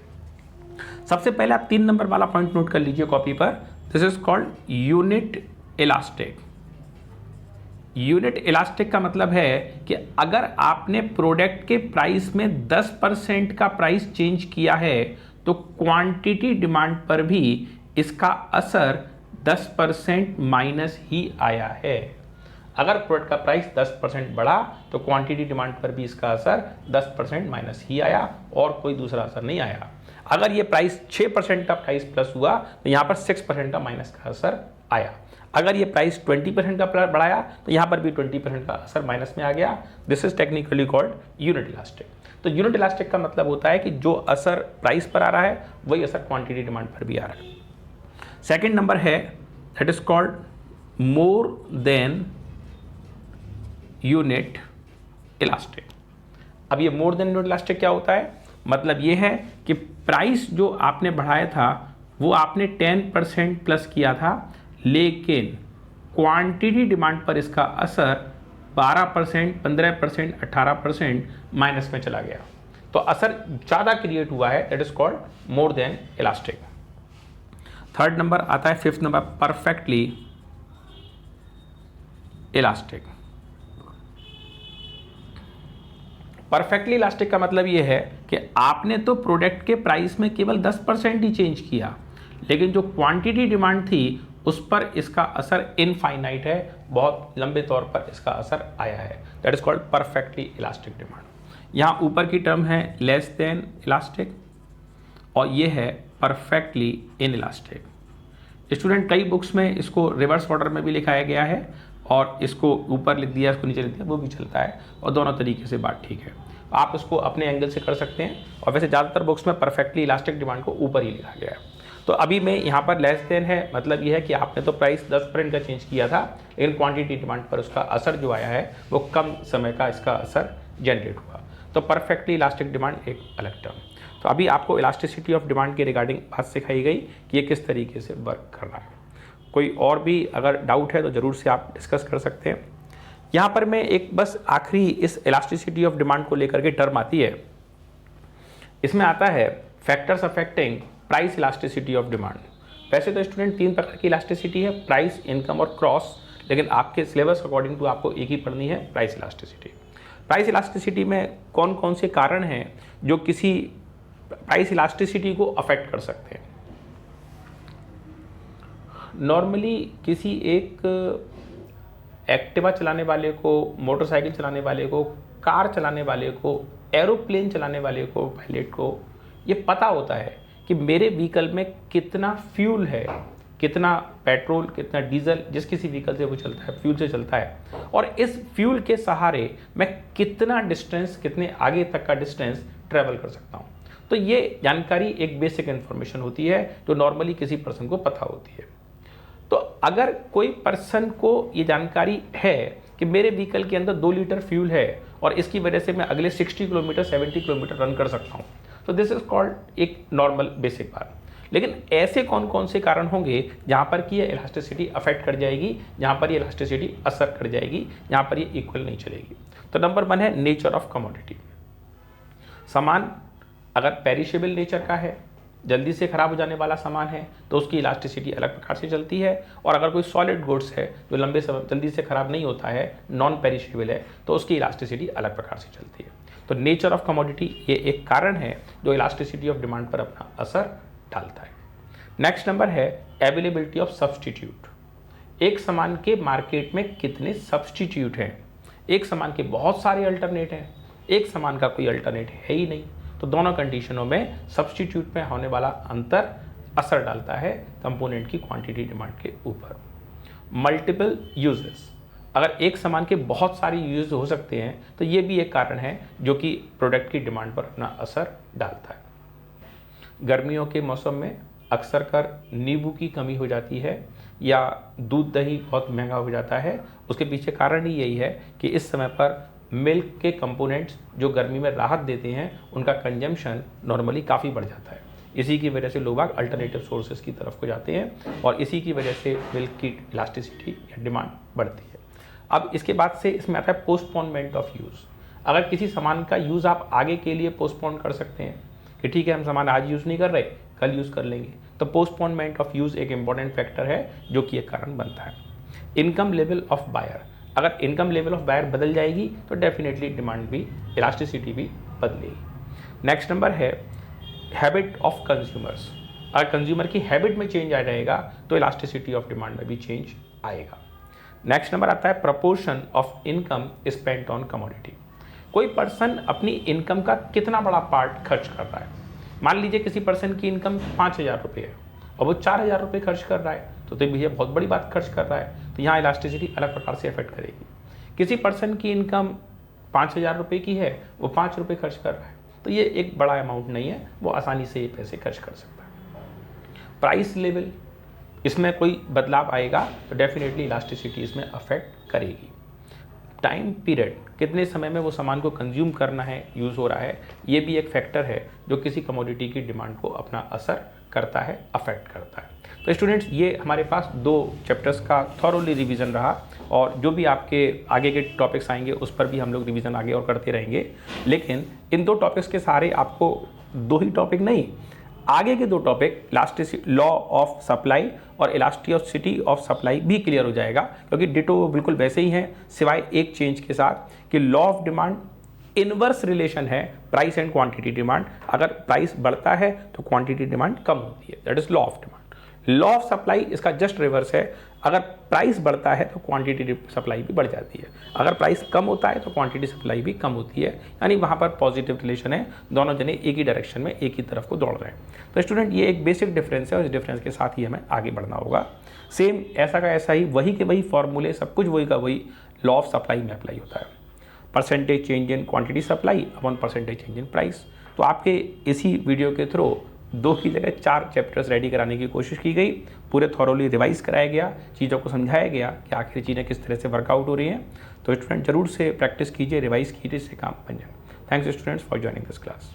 S1: सबसे पहले आप 3 नंबर वाला पॉइंट नोट कर लीजिए कॉपी पर। This is called unit elastic. Unit elastic का मतलब है कि अगर आपने प्रोडक्ट के प्राइस में 10% का प्राइस चेंज किया है तो क्वांटिटी डिमांड पर भी इसका असर 10% माइनस ही आया है। अगर प्रोडक्ट का प्राइस 10% बढ़ा तो क्वांटिटी डिमांड पर भी इसका असर 10% माइनस ही आया और कोई दूसरा असर नहीं आया। अगर ये प्राइस 6% का प्राइस प्लस हुआ तो यहाँ पर 6% का माइनस का असर आया। अगर ये प्राइस 20% का बढ़ाया तो यहाँ पर भी 20% का असर माइनस में आ गया। This is technically called unit elastic. तो यूनिट इलास्टिक का मतलब होता है कि जो असर प्राइस पर आ रहा है वही असर क्वांटिटी डिमांड पर भी आ रहा है। सेकेंड नंबर है that is called more than unit elastic. अब ये मोर देन यूनिट इलास्टिक क्या होता है? मतलब ये है कि प्राइस जो आपने बढ़ाया था वो आपने 10% प्लस किया था, लेकिन क्वांटिटी डिमांड पर इसका असर 12%, 15%, 18% माइनस में चला गया। तो असर ज़्यादा क्रिएट हुआ है, that is called more than elastic. Third number आता है, fifth number, perfectly elastic. Perfectly elastic का मतलब ये है कि आपने तो प्रोडक्ट के प्राइस में केवल 10% ही चेंज किया, लेकिन जो क्वांटिटी डिमांड थी उस पर इसका असर इनफाइनाइट है, बहुत लंबे तौर पर इसका असर आया है। That is called perfectly elastic demand. यहाँ ऊपर की टर्म है लेस देन इलास्टिक और ये है परफेक्टली इन इलास्टिक। स्टूडेंट कई बुक्स में इसको रिवर्स ऑर्डर में भी लिखाया गया है और इसको ऊपर लिख दिया, इसको नीचे लिख दिया, वो भी चलता है और दोनों तरीके से बात ठीक है। आप इसको अपने एंगल से कर सकते हैं और वैसे ज़्यादातर बुक्स में परफेक्टली इलास्टिक डिमांड को ऊपर ही लिखा गया है। तो अभी में यहाँ पर लेस देन है, मतलब ये है कि आपने तो प्राइस 10% का चेंज किया था, लेकिन क्वांटिटी डिमांड पर उसका असर जो आया है वो कम समय का इसका असर जनरेट हुआ। तो परफेक्टली इलास्टिक डिमांड एक अलग टर्म। तो अभी आपको इलास्टिसिटी ऑफ डिमांड के रिगार्डिंग बात सिखाई गई कि ये किस तरीके से वर्क कर रहा है। कोई और भी अगर डाउट है तो ज़रूर से आप डिस्कस कर सकते हैं। यहाँ पर मैं एक बस आखिरी इस इलास्टिसिटी ऑफ डिमांड को लेकर के टर्म आती है, इसमें आता है factors affecting price elasticity of demand. वैसे तो स्टूडेंट 3 प्रकार की इलास्टिसिटी है, प्राइस, इनकम और क्रॉस, लेकिन आपके सिलेबस अकॉर्डिंग टू आपको एक ही पढ़नी है, प्राइस इलास्टिसिटी। प्राइस इलास्टिसिटी में कौन कौन से कारण हैं जो किसी प्राइस इलास्टिसिटी को अफेक्ट कर सकते हैं? नॉर्मली किसी एक एक्टिवा चलाने वाले को, मोटरसाइकिल चलाने वाले को, कार चलाने वाले को, एरोप्लेन चलाने वाले को, पायलट को ये पता होता है कि मेरे व्हीकल में कितना फ्यूल है, कितना पेट्रोल, कितना डीजल, जिस किसी व्हीकल से वो चलता है फ्यूल से चलता है, और इस फ्यूल के सहारे मैं कितना डिस्टेंस, कितने आगे तक का डिस्टेंस ट्रैवल कर सकता हूँ। तो ये जानकारी एक बेसिक इन्फॉर्मेशन होती है जो नॉर्मली किसी पर्सन को पता होती है। तो अगर कोई पर्सन को ये जानकारी है कि मेरे व्हीकल के अंदर 2 लीटर फ्यूल है और इसकी वजह से मैं अगले 60 किलोमीटर 70 किलोमीटर रन कर सकता हूँ, तो दिस इज कॉल्ड एक नॉर्मल बेसिक बात। लेकिन ऐसे कौन कौन से कारण होंगे जहाँ पर कि ये इलास्टिसिटी अफेक्ट कर जाएगी, जहाँ पर ये इलास्टिसिटी असर कर जाएगी, जहाँ पर ये इक्वल नहीं चलेगी? तो नंबर 1 है नेचर ऑफ कमोडिटी। सामान अगर पेरिशेबल नेचर का है, जल्दी से खराब हो जाने वाला सामान है, तो उसकी इलास्टिसिटी अलग प्रकार से चलती है। और अगर कोई सॉलिड गुड्स है जो लंबे समय जल्दी से खराब नहीं होता है, नॉन पेरिशेबल है, तो उसकी इलास्टिसिटी अलग प्रकार से चलती है। तो नेचर ऑफ कमोडिटी ये एक कारण है जो इलास्टिसिटी ऑफ डिमांड पर अपना असर डालता है। नेक्स्ट नंबर है अवेलेबिलिटी ऑफ सब्सटीट्यूट। एक सामान के मार्केट में कितने सब्सटीट्यूट हैं? एक सामान के बहुत सारे अल्टरनेट हैं, एक सामान का कोई अल्टरनेट है ही नहीं। तो दोनों कंडीशनों में सब्सटीट्यूट में होने वाला अंतर असर डालता है कंपोनेंट की क्वांटिटी डिमांड के ऊपर। मल्टीपल यूजेस, अगर एक सामान के बहुत सारे यूज हो सकते हैं तो ये भी एक कारण है जो कि प्रोडक्ट की डिमांड पर अपना असर डालता है। गर्मियों के मौसम में अक्सर कर नींबू की कमी हो जाती है या दूध दही बहुत महंगा हो जाता है। उसके पीछे कारण ही यही है कि इस समय पर मिल्क के कंपोनेंट्स जो गर्मी में राहत देते हैं उनका कंजम्पशन नॉर्मली काफ़ी बढ़ जाता है। इसी की वजह से लोग अल्टरनेटिव सोर्सेज की तरफ को जाते हैं और इसी की वजह से मिल्क की इलास्टिसिटी या डिमांड बढ़ती है। अब इसके बाद से इसमें आता है पोस्टपोनमेंट ऑफ यूज़। अगर किसी सामान का यूज़ आप आगे के लिए पोस्टपोन कर सकते हैं कि ठीक है हम सामान आज यूज़ नहीं कर रहे, कल यूज़ कर लेंगे, तो पोस्टपोनमेंट ऑफ यूज़ एक इंपॉर्टेंट फैक्टर है जो कि एक कारण बनता है। इनकम लेवल ऑफ बायर, अगर इनकम लेवल ऑफ बायर बदल जाएगी तो डेफिनेटली डिमांड भी, इलास्टिसिटी भी बदलेगी। नेक्स्ट नंबर है हैबिट ऑफ कंज्यूमर्स। अगर कंज्यूमर की हैबिट में चेंज आ जाएगा तो इलास्टिसिटी ऑफ डिमांड में भी चेंज आएगा। नेक्स्ट नंबर आता है proportion of income spent on commodity. कोई पर्सन अपनी इनकम का कितना बड़ा पार्ट खर्च कर रहा है। मान लीजिए किसी पर्सन की इनकम 5,000 रुपये है और वो 4,000 रुपये खर्च कर रहा है, तो भैया बहुत बड़ी बात खर्च कर रहा है, तो यहाँ इलास्टिसिटी अलग प्रकार से अफेक्ट करेगी। किसी पर्सन की इनकम 5,000 रुपये की है, वो 5 रुपये खर्च कर रहा है, तो ये एक बड़ा अमाउंट नहीं है, वो आसानी से ये पैसे खर्च कर सकता है। प्राइस लेवल, इसमें कोई बदलाव आएगा तो डेफिनेटली इलास्टिसिटी इसमें अफेक्ट करेगी। टाइम पीरियड, कितने समय में वो सामान को कंज्यूम करना है, यूज़ हो रहा है, ये भी एक फैक्टर है जो किसी कमोडिटी की डिमांड को अपना असर करता है, अफेक्ट करता है। तो स्टूडेंट्स, ये हमारे पास 2 चैप्टर्स का थॉरोली रिवीजन रहा और जो भी आपके आगे के टॉपिक्स आएंगे उस पर भी हम लोग रिवीजन आगे और करते रहेंगे। लेकिन इन 2 टॉपिक्स के सहारे आपको 2 ही टॉपिक नहीं, आगे के 2 topic elasticity, law of supply और इलास्टिसिटी ऑफ सप्लाई भी क्लियर हो जाएगा, क्योंकि डिटो बिल्कुल वैसे ही हैं, सिवाय एक चेंज के साथ कि law of demand inverse relation है प्राइस एंड क्वांटिटी डिमांड। अगर प्राइस बढ़ता है तो क्वांटिटी डिमांड कम होती है, that is law of demand. Law of supply इसका जस्ट रिवर्स है, अगर प्राइस बढ़ता है तो क्वांटिटी सप्लाई भी बढ़ जाती है, अगर प्राइस कम होता है तो क्वांटिटी सप्लाई भी कम होती है, यानी वहाँ पर पॉजिटिव रिलेशन है, दोनों जने एक ही डायरेक्शन में एक ही तरफ को दौड़ रहे हैं। तो स्टूडेंट, ये एक बेसिक डिफरेंस है और इस डिफरेंस के साथ ही हमें आगे बढ़ना होगा। सेम ऐसा का ऐसा ही, वही के वही फॉर्मूले, सब कुछ वही का वही लॉ ऑफ सप्लाई में अप्लाई होता है। Percentage change in quantity supply upon percentage change in price. तो आपके इसी वीडियो के थ्रू 2 की जगह 4 चैप्टर्स रेडी कराने की कोशिश की गई, पूरे थॉरोली रिवाइज कराया गया, चीज़ों को समझाया गया कि आखिर चीज़ें किस तरह से वर्कआउट हो रही हैं। तो स्टूडेंट जरूर से प्रैक्टिस कीजिए, रिवाइज कीजिए, इससे काम बन जाए। Thanks students for joining this class.